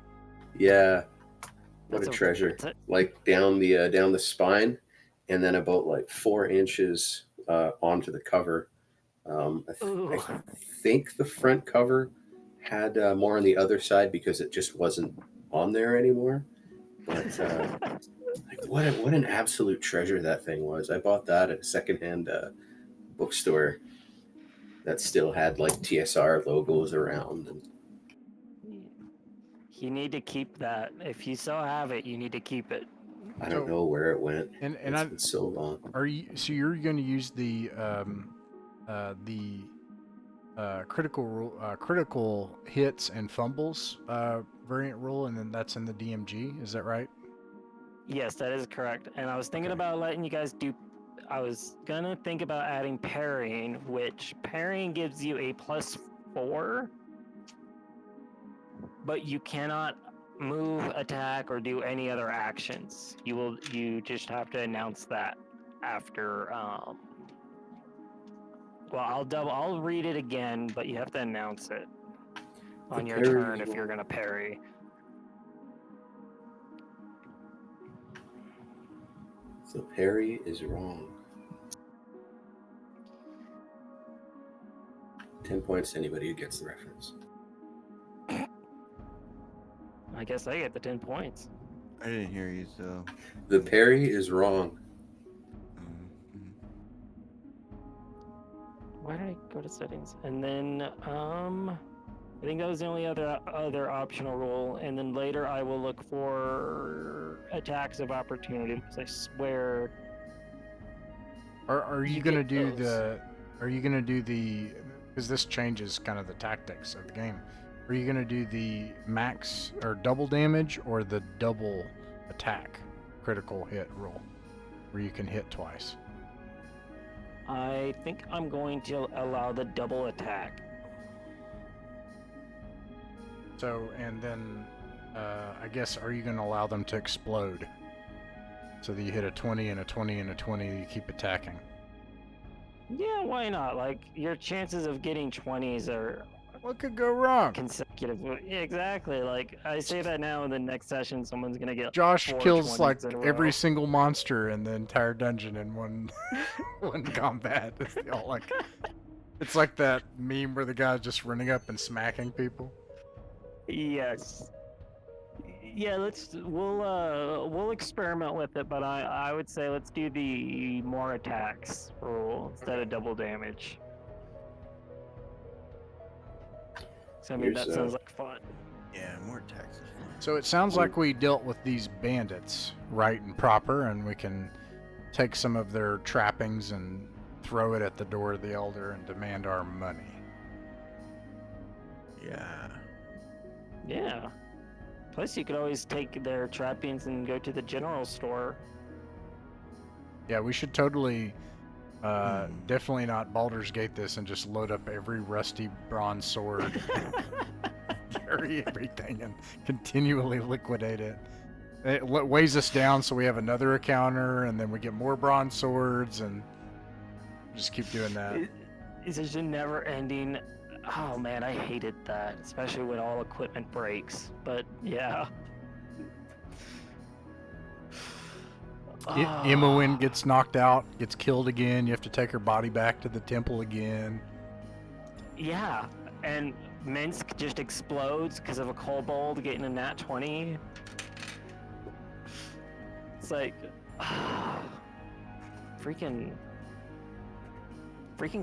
yeah, what That's a treasure! that's Like down the spine, and then about like 4 inches onto the cover. Ooh. I think the front cover had more on the other side because it just wasn't on there anymore. But like what an absolute treasure that thing was. I bought that at a secondhand bookstore that still had like TSR logos around. And You need to keep that. If you still have it, you need to keep it. I don't know where it went. And It's been so long. Are you so you're going to use the critical hits and fumbles variant rule, and then that's in the DMG? Is that right? Yes, that is correct. And I was thinking about letting you guys do. I was gonna think about adding parrying, which parrying gives you a +4, but you cannot move, attack, or do any other actions. You just have to announce that after. Well, I'll read it again, but you have to announce it on your parry turn if is you're gonna parry. So parry is wrong. 10 points to anybody who gets the reference. I guess I get the 10 points. I didn't hear you, so. The parry is wrong. Mhm. Why did I go to settings? And then I think that was the only other optional rule. And then later I will look for attacks of opportunity because I swear. Are you You gonna get do those. the? Are you gonna do the? Because this changes kind of the tactics of the game. Are you gonna do the max or double damage or the double attack critical hit rule, where you can hit twice? I think I'm going to allow the double attack. So, and then I guess, are you gonna allow them to explode? So that you hit a 20 and a 20 and a 20, you keep attacking. Yeah, why not? Like, your chances of getting 20s are What could go wrong? consecutive. Yeah, exactly. Like, I say that now, and the next session, someone's gonna get Josh 4 kills 20s like in a every row. single monster in the entire dungeon in one one combat. It's all like, it's like that meme where the guy's just running up and smacking people. Yes. Yeah, we'll experiment with it, but I would say let's do the more attacks rule instead of double damage. So I mean Here's, that sounds like fun. Yeah, more taxes. So it sounds like we dealt with these bandits right and proper, and we can take some of their trappings and throw it at the door of the elder and demand our money. Yeah. Yeah. Plus, you could always take their trappings and go to the general store. Yeah, we should totally, definitely not Baldur's Gate this and just load up every rusty bronze sword, carry everything, and continually liquidate it. It weighs us down, so we have another encounter, and then we get more bronze swords, and just keep doing that. It's just a never-ending. Oh man, I hated that, especially when all equipment breaks. But yeah. Imoen gets knocked out, gets killed again. You have to take her body back to the temple again. Yeah, and Minsk just explodes because of a kobold getting a nat 20. It's like, freaking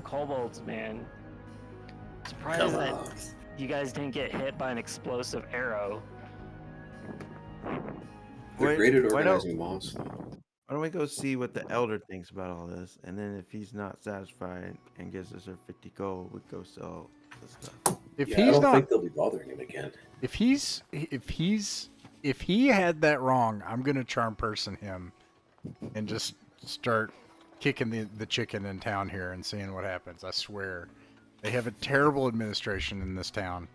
kobolds, man. Surprised Come that on. you guys didn't get hit by an explosive arrow. They're Wait, great at why don't- organizing mobs. Why don't we go see what the elder thinks about all this, and then if he's not satisfied and gives us our 50 gold, we go sell the stuff. If Yeah, I he's don't not, think they'll be bothering him again. if he had that wrong, I'm gonna charm person him and just start kicking the chicken in town here and seeing what happens. I swear. They have a terrible administration in this town.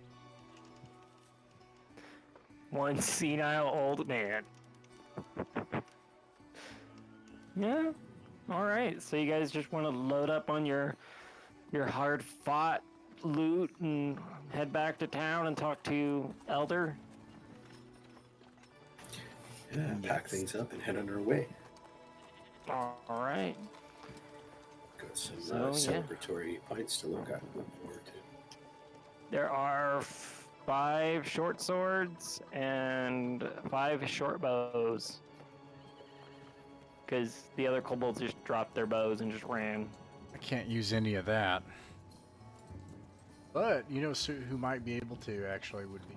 One senile old man. Yeah. All right. So you guys just want to load up on your hard-fought loot and head back to town and talk to Elder? Yeah, pack things up and head on our way. All right. Got some So, yeah. celebratory pints to look forward to. There are 5 short swords and 5 short bows. Because the other kobolds just dropped their bows and just ran. I can't use any of that. But, you know, who might be able to actually would be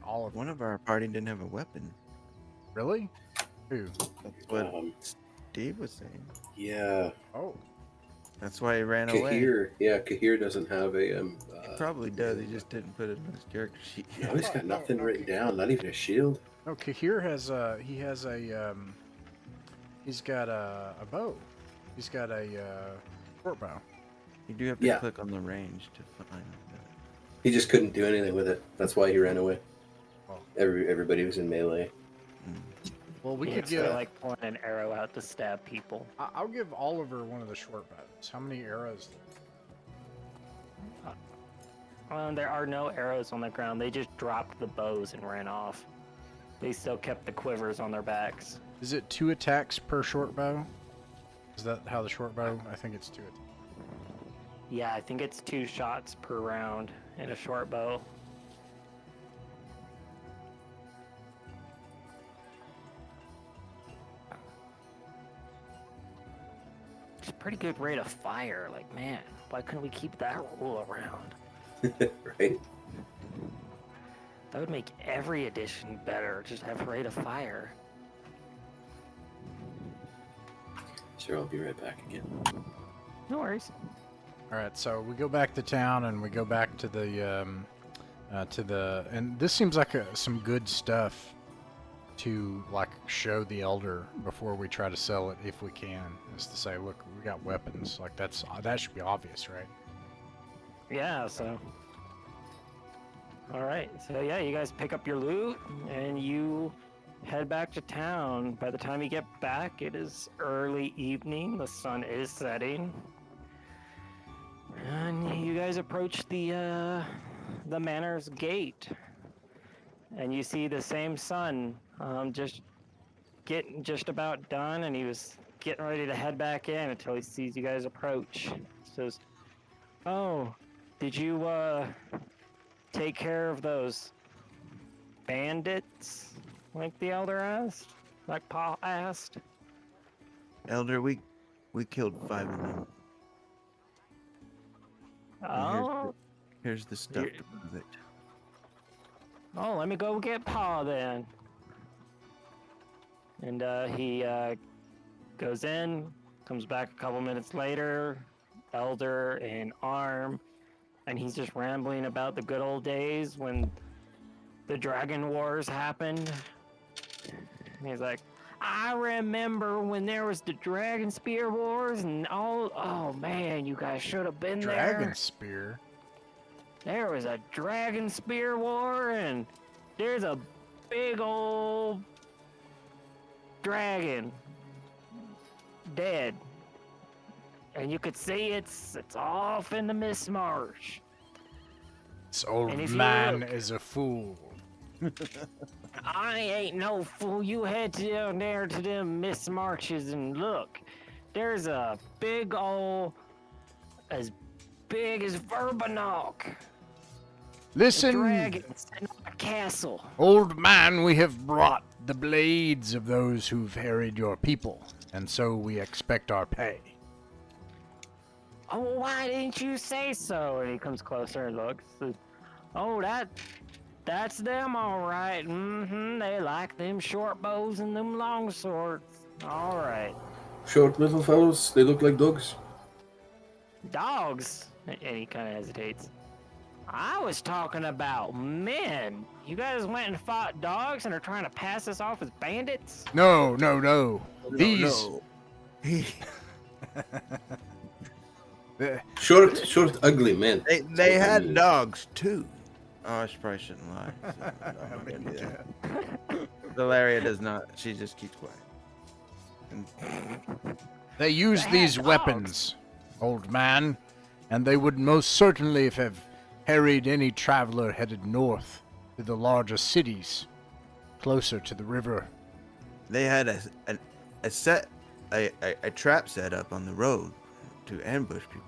Oliver. One of our party didn't have a weapon. Really? Who? That's what Steve was saying. Yeah. Oh. That's why he ran away. Kahir. Yeah, Kahir doesn't have a. He probably does. He just didn't put it on his character sheet. No, he's got nothing written down. Not even a shield. No, Kahir has he's got a bow. He's got a short bow. You do have to click on the range to find that. He just couldn't do anything with it. That's why he ran away. Oh. Everybody was in melee. Well, we could It's get like pulling an arrow out to stab people. I'll give Oliver one of the short bows. How many arrows? There are no arrows on the ground. They just dropped the bows and ran off. They still kept the quivers on their backs. Is it 2 attacks per short bow? Is that how the short bow? I think it's 2 attacks. Yeah, I think it's 2 shots per round in a short bow. It's a pretty good rate of fire. Like, man, why couldn't we keep that rule around? Right? That would make every edition better. Just have rate of fire. Sure, I'll be right back again. No worries. All right, so we go back to town and we go back to the and this seems like some good stuff to like show the elder before we try to sell it if we can. Is to say, look, we got weapons. Like that should be obvious, right? Yeah, so. Alright, so yeah, you guys pick up your loot and you head back to town. By the time you get back, it is early evening. The sun is setting. And you guys approach the manor's gate. And you see the same son just getting just about done, and he was getting ready to head back in until he sees you guys approach. Says, "Oh, did you take care of those bandits like the elder asked? Like Pa asked?" Elder, we killed 5 of them. Oh, Here's the stuff to prove it. oh, let me go get Pa then. And he goes in, comes back a couple minutes later, elder in arm, and he's just rambling about the good old days when the Dragon Wars happened. And he's like, "I remember when there was the Dragon Spear Wars and all. Oh man, you guys should have been there. Dragon spear. There was a Dragon Spear War, and there's a big old dragon dead, and you could see it's off in the Mist Marsh. This old And if you man look- is a fool." I ain't no fool. You head down there to them Mist Marshes and look. There's a big old, as big as Verbanok, Listen, dragon sitting on a castle. old man, we have brought the blades of those who've harried your people, and so we expect our pay. Oh, why didn't you say so? And he comes closer and looks. Says, "Oh, that's them, all right. Mm-hmm. They like them short bows and them long swords. All right. Short little fellows. They look like dogs. Dogs." And he kind of hesitates. I was talking about men. You guys went and fought dogs and are trying to pass us off as bandits? No. These. No. He, the- Short, ugly men. they That's what had mean. dogs too. Oh, I probably shouldn't lie. So, I'm not gonna do that. Valeria does not. She just keeps quiet. And They use They these had weapons, old man, and they would most certainly have harried any traveler headed north to the larger cities, closer to the river. they had a trap set up on the road to ambush people.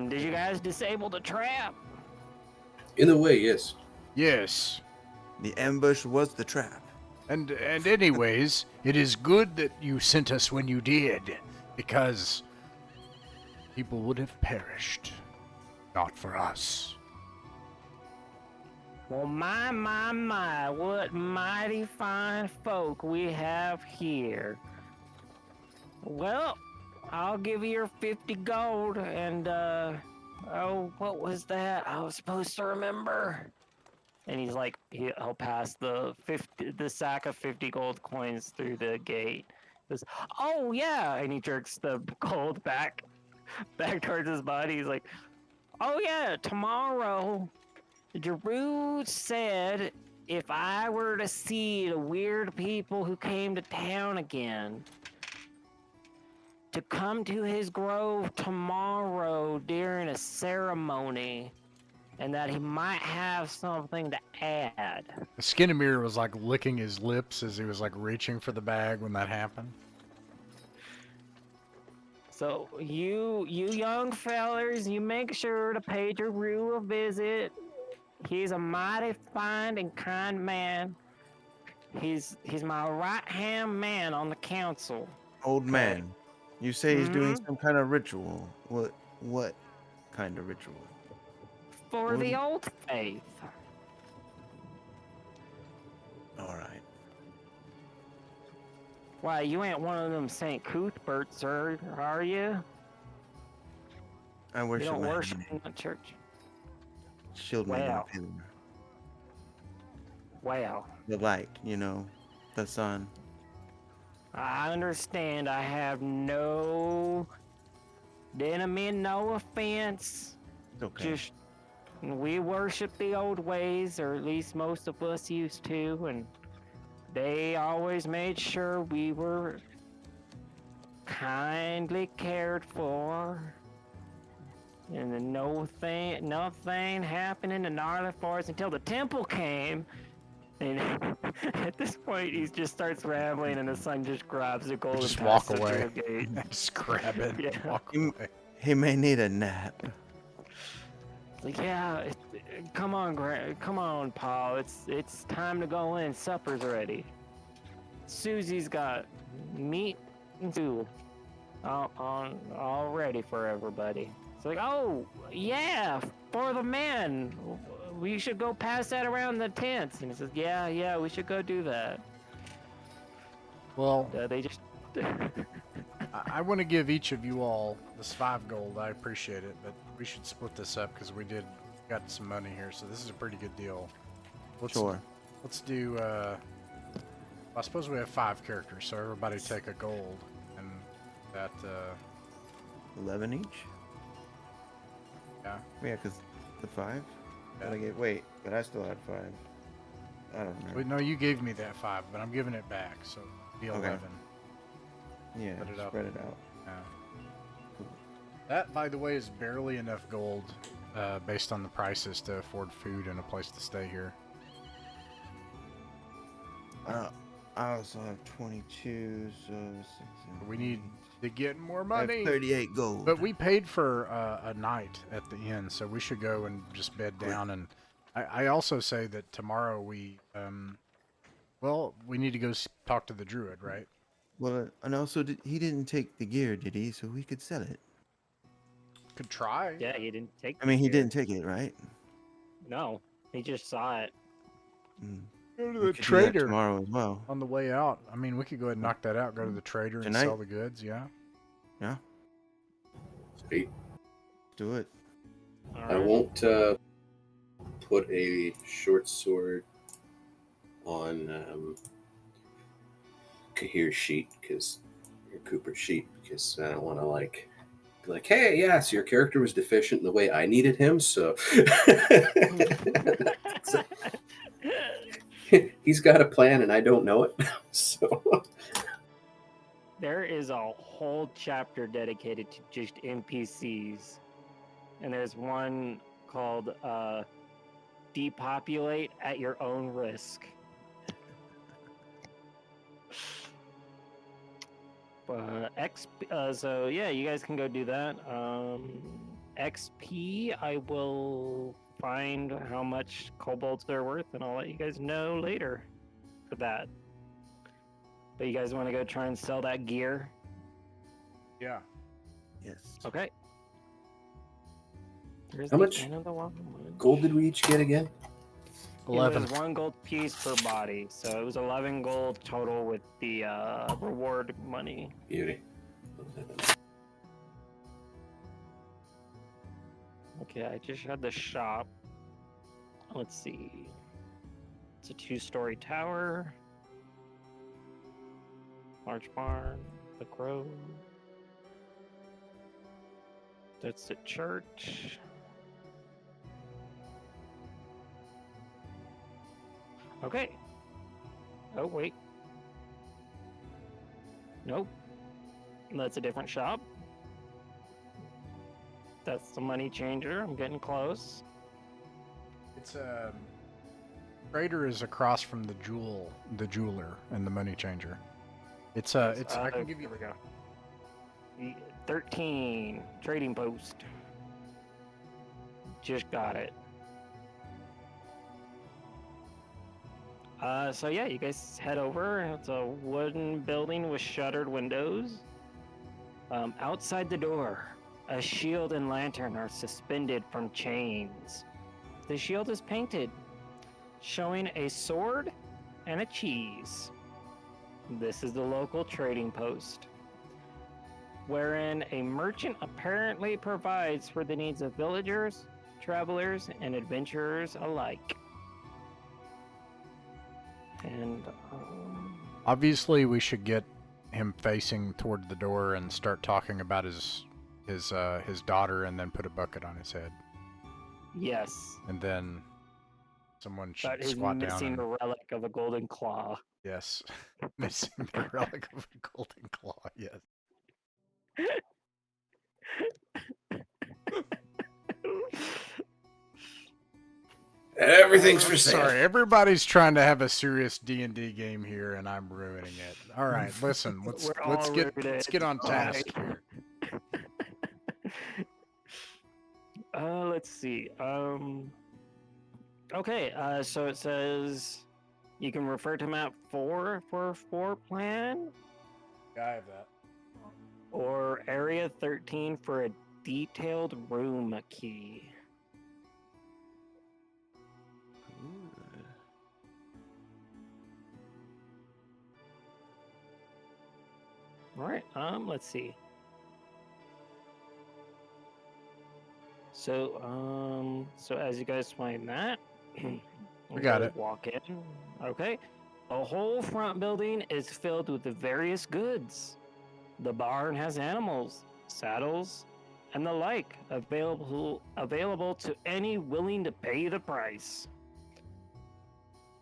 Did you guys disable the trap? In a way, yes. Yes, The ambush was the trap. and anyways, it is good that you sent us when you did, because people would have perished, not for us. Well, my, what mighty fine folk we have here. Well, I'll give you your 50 gold and, oh, what was that? I was supposed to remember. And he's like, he'll pass the sack of 50 gold coins through the gate. He goes, oh yeah, and he jerks the gold back towards his body. He's like, oh yeah, tomorrow, Druid said if I were to see the weird people who came to town again, to come to his grove tomorrow during a ceremony, and that he might have something to add. Skinamir was like licking his lips as he was like reaching for the bag when that happened. So you young fellers, you make sure to pay Drew a visit. He's a mighty fine and kind man. He's my right-hand man on the council. Old man, you say he's doing Mhm. some kind of ritual. What kind of ritual? For the old faith. All right. Why, you ain't one of them St. Cuthberts, are you? I You worship don't my worship enemy. in the church. Shield my Wow. pillar. Wow. The light, the sun. I understand. I have didn't mean no offense. It's okay. Just, we worship the old ways, or at least most of us used to, and they always made sure we were kindly cared for. And then nothing happened in the Gnarly Forest until the temple came. And at this point, he just starts rambling, and the son just grabs the gold Just and walk passes it away. through the gate. Just grab it. Yeah. Walk He- away. He may need a nap. It's like, yeah, come on, Paul. It's time to go in. Supper's ready. Susie's got meat and stew all ready for everybody. It's like, oh yeah, for the men. We should go pass that around the tents. And he says, yeah, we should go do that. Well, They just. I want to give each of you all this 5 gold. I appreciate it, but we should split this up because we got some money here, so this is a pretty good deal. Sure. Let's do. I suppose we have 5 characters, so everybody take a gold, and that. 11 each? Yeah. Yeah, because the 5? Yeah. Wait, but I still had 5. I don't remember. Wait, no, you gave me that 5, but I'm giving it back, so it'll be 11. Yeah, Split it up. spread it out. Yeah. That, by the way, is barely enough gold, based on the prices to afford food and a place to stay here. I also have 22, so 6, We need to get more I have money. 38 gold. But we paid for a night at the inn, so we should go and just bed down. And I also say that tomorrow we need to go talk to the druid, right? Well, and also, he didn't take the gear, did he? So we could sell it. Could try. Yeah, he didn't take. I mean, he the didn't take it, right? No, he just saw it. Mm. Go to We the could do that trader tomorrow as well. on the way out. I mean, we could go ahead and knock that out. Go to the trader and Tonight? sell the goods. Yeah. Yeah, Sweet. do it. All I right. won't put a short sword on Kahir's sheet or Cooper's sheet because I don't want to be like, hey, yes, your character was deficient in the way I needed him, so he's got a plan and I don't know it. So There is a whole chapter dedicated to just NPCs, and there's one called "Depopulate at Your Own Risk." So yeah, you guys can go do that. XP, I will find how much kobolds they're worth, and I'll let you guys know later for that. But you guys want to go try and sell that gear? Yeah. Yes. Okay. Here's How the much end of the one. gold did we each get again? 11. It was 1 gold piece per body, so it was 11 gold total with the reward money. Beauty. Okay, I just had the shop. Let's see. It's a 2-story tower. Large barn. The grove. That's the church. Okay. Oh, wait. Nope. That's a different shop. That's the money changer. I'm getting close. It's Trader is across from the jeweler and the money changer. It's I can give you. Here we go. 13 trading post. Just got it. So yeah, you guys head over. It's a wooden building with shuttered windows. Outside the door, a shield and lantern are suspended from chains. The shield is painted, showing a sword and a cheese. This is the local trading post, wherein a merchant apparently provides for the needs of villagers, travelers, and adventurers alike. And Obviously, we should get him facing toward the door and start talking about his daughter, and then put a bucket on his head, yes, and then someone should but he's squat down missing and a relic of a golden claw. yes, missing the relic of a golden claw. Yes. Everything's for I'm sale. sorry, everybody's trying to have a serious D&D game here, and I'm ruining it. All right, listen, let's get on task here. Let's see. Okay. So it says you can refer to map 4 for a floor plan, Yeah, I have that. or area 13 for a detailed room key. All right. Let's see. So as you guys find that, We got it. Walk in. Okay. The whole front building is filled with the various goods. The barn has animals, saddles, and the like available to any willing to pay the price.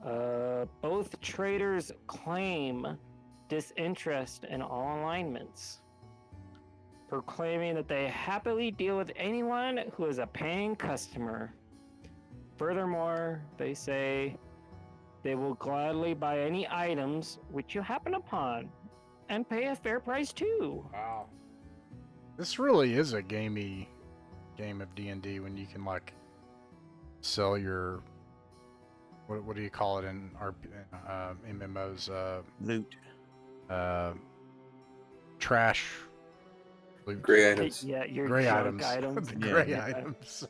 Both traders claim disinterest in all alignments, proclaiming that they happily deal with anyone who is a paying customer. Furthermore, they say they will gladly buy any items which you happen upon and pay a fair price too. Wow. This really is a gamey game of D&D when you can like sell your what do you call it in our MMOs? Loot. Trash. Loot. Gray items. Yeah, your Gray junk items. items. The Yeah. gray Yeah. items.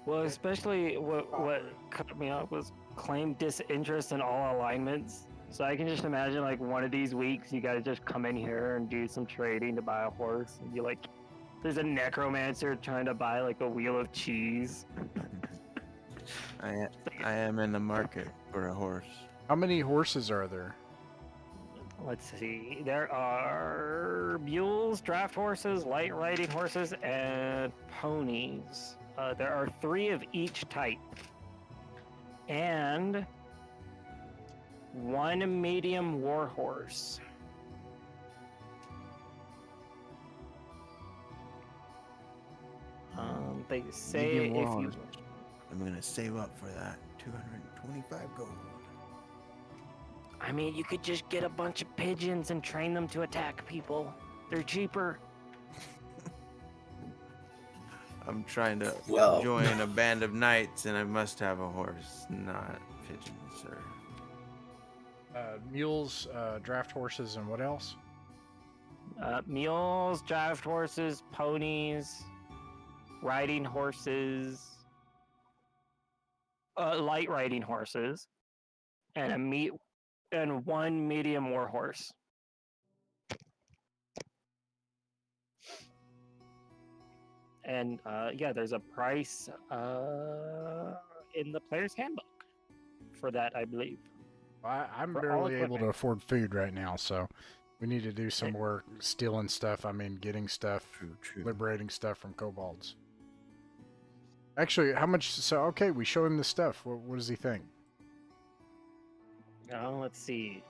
Well, especially what cut me off was claim disinterest in all alignments. So I can just imagine like one of these weeks you guys just come in here and do some trading to buy a horse, and you like There's a necromancer trying to buy like a wheel of cheese. I am in the market for a horse. How many horses are there? Let's see. There are mules, draft horses, light riding horses, and ponies. There are 3 of each type. And 1 medium war horse. They say Medium if war you... horse. I'm gonna save up for that. 225 gold. I mean, you could just get a bunch of pigeons and train them to attack people. They're cheaper. I'm trying to Well. join a band of knights, and I must have a horse, not pigeons, sir. Mules, draft horses, and what else? Mules, draft horses, ponies, riding horses, light riding horses, and and 1 medium war horse. And yeah, there's a price in the player's handbook for that, I believe. I'm For all barely able to equipment. afford food right now, so we need to do some work stealing stuff. I mean, getting stuff, True. liberating stuff from kobolds. Actually, how much? So, okay, we show him the stuff. What does he think? Let's see.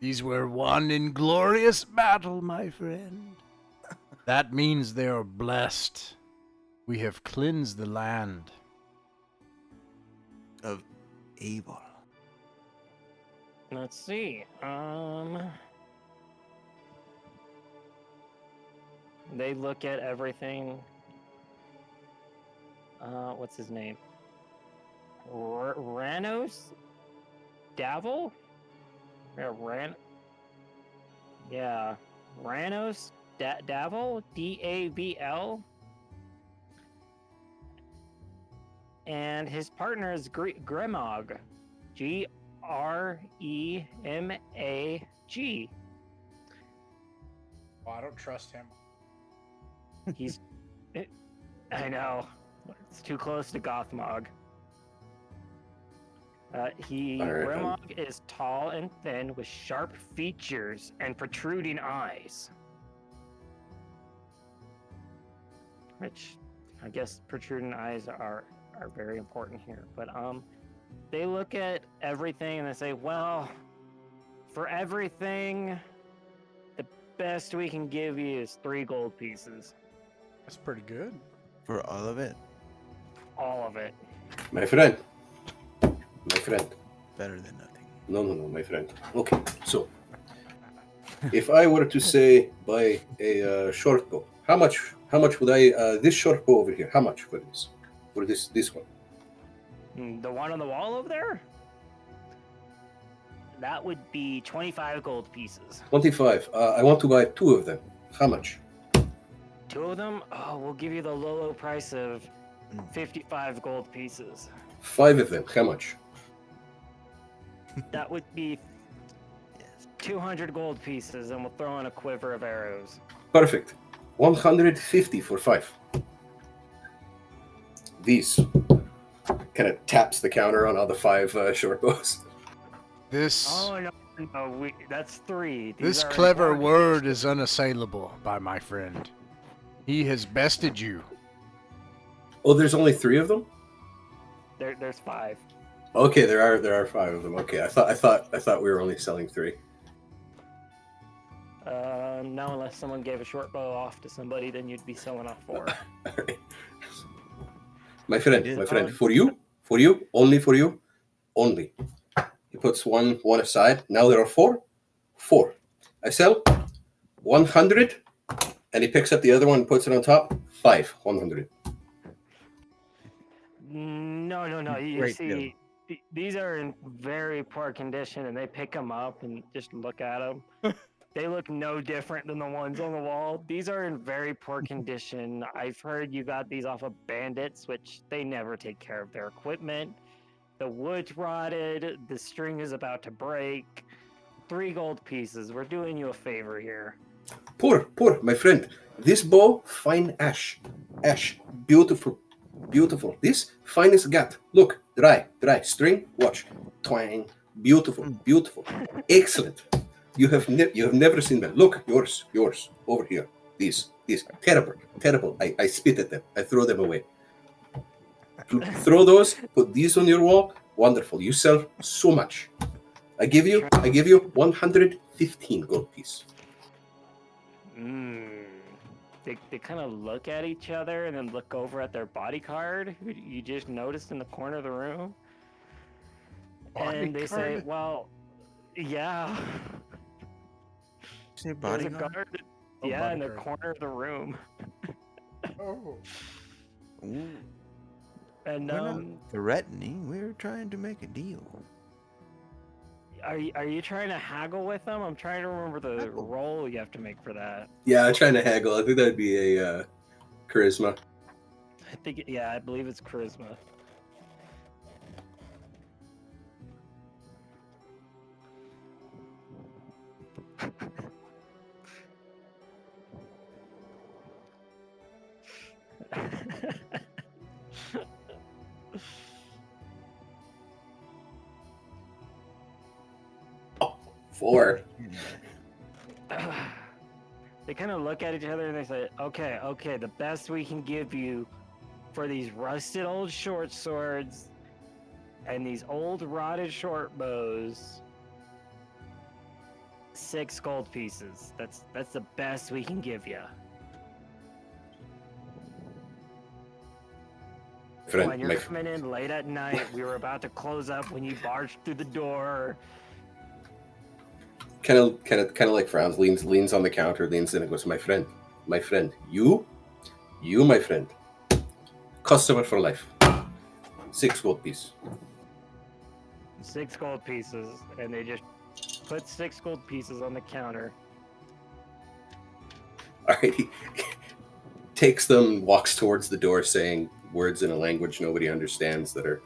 These were won in glorious battle, my friend. That means they are blessed. We have cleansed the land. Of evil. Let's see. They look at everything. What's his name? Ranos? Davil? Yeah, Ranos Davil? Davl? And his partner is Gremag. Gremag. Oh, I don't trust him. He's... I know. It's too close to Gothmog. All right, Gremag is tall and thin with sharp features and protruding eyes. Which, I guess protruding eyes are very important here. But they look at everything and they say, well, for everything, the best we can give you is 3 gold pieces. That's pretty good. For all of it? All of it. My friend. Better than nothing. No, my friend. Okay, so if I were to say buy a short bow, how much would I this short bow over here? How much for this? For this one? The one on the wall over there? That would be 25 gold pieces. 25. I want to buy 2 of them. How much? 2 of them? Oh, we'll give you the low price of 55 gold pieces. 5 of them. How much? That would be 200 gold pieces, and we'll throw in a quiver of arrows. Perfect. 150 for 5. These kind of taps the counter on all the 5 short bows. This Oh, no, that's 3. These this are clever important. word is unassailable by my friend. He has bested you. Oh, there's only 3 of them? There's 5. Okay, there are 5 of them. Okay, I thought we were only selling 3. No, unless someone gave a short bow off to somebody, then you'd be selling off 4. Alright. My friend, for you, only for you, only. He puts one aside. Now there are 4. 4. I sell 100, and he picks up the other one and puts it on top. 5, 100. No. You Great see, these are in very poor condition, and they pick them up and just look at them. They look no different than the ones on the wall. These are in very poor condition. I've heard you got these off of bandits, which they never take care of their equipment. The wood's rotted. The string is about to break. 3 gold pieces. We're doing you a favor here. Poor, my friend. This bow, fine ash. Ash, beautiful, beautiful. This, fine as gut. Look, dry. String, watch. Twang, beautiful, beautiful. Excellent. You have never seen them. Look, yours, over here. These, terrible. I spit at them. I throw them away. Throw those, put these on your wall. Wonderful. You sell so much. I give you 115 gold piece. They kind of look at each other and then look over at their bodyguard, who you just noticed in the corner of the room. And they say, Bodyguard? well, yeah. Say There's a bodyguard? guard. Oh, Yeah, in the bodyguard. corner of the room. Oh. Ooh. And We're not threatening. We're trying to make a deal. are you trying to haggle with them? I'm trying to remember the Haggle. roll you have to make for that. Yeah, I'm trying to haggle. I think that'd be a charisma. I think, yeah, I believe it's charisma. Four. They kind of look at each other and they say, okay, the best we can give you for these rusted old short swords and these old rotted short bows, 6 gold pieces. That's the best we can give you. Friend, When you're coming in late at night, we were about to close up when you barged through the door. kind of like frowns, leans on the counter, leans in and goes, my friend, you, my friend, customer for life. 6 gold piece. 6 gold pieces, and they just put 6 gold pieces on the counter. All right, he takes them, walks towards the door, saying words in a language nobody understands that are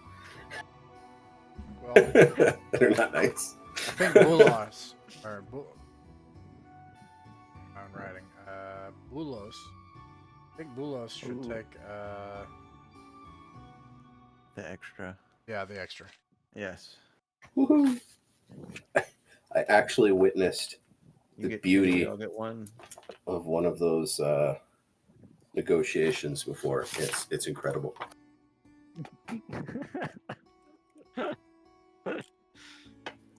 Well, that are not nice. I think Bulos, or I'm writing, Bulos. I think Bulos should Ooh. take, The extra. yeah, the extra. Yes. Woohoo! I actually witnessed You the get beauty I'll get one. of one of those negotiations before. It's incredible.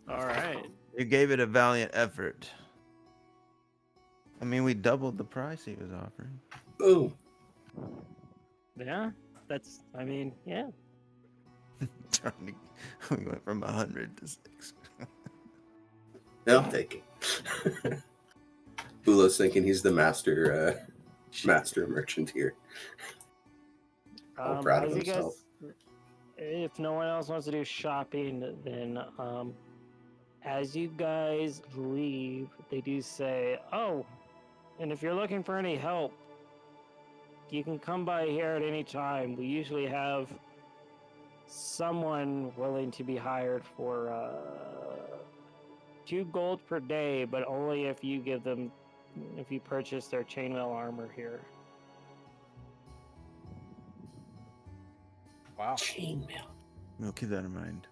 All right. You gave it a valiant effort. I mean, we doubled the price he was offering. Boom. Yeah, yeah. We went from 100 to 6. I'll take it. Bulo's thinking he's the master merchant here. All proud of as you himself. guys, if no one else wants to do shopping, then as you guys leave, they do say, oh, and if you're looking for any help, you can come by here at any time. We usually have someone willing to be hired for 2 gold per day, but only if you purchase their chainmail armor here. Wow. Chainmail. We'll keep that in mind.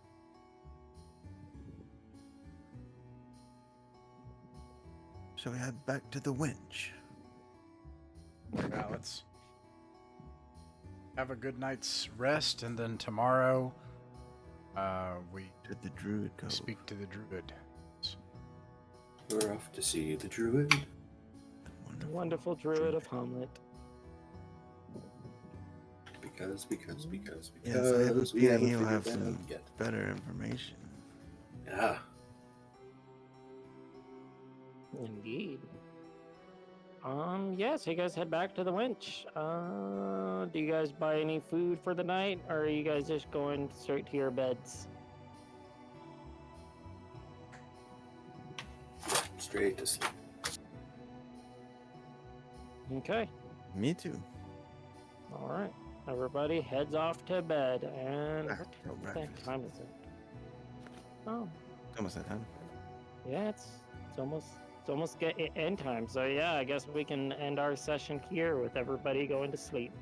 So we head back to the winch. Yeah, let's have a good night's rest, and then tomorrow, we To the druid cove. speak to the druid. We're off to see the druid. The wonderful druid of Hommlet. Because Yes, I have a we feeling haven't he'll figured have that some out yet. better information. Yeah. Indeed. Yeah, so you guys head back to the winch. Do you guys buy any food for the night, or are you guys just going straight to your beds? Straight to sleep. Okay. Me too. All right. Everybody heads off to bed, and Back what to the breakfast. time is it? Oh, Almost that time. yeah, it's almost It's almost end time. So yeah, I guess we can end our session here with everybody going to sleep.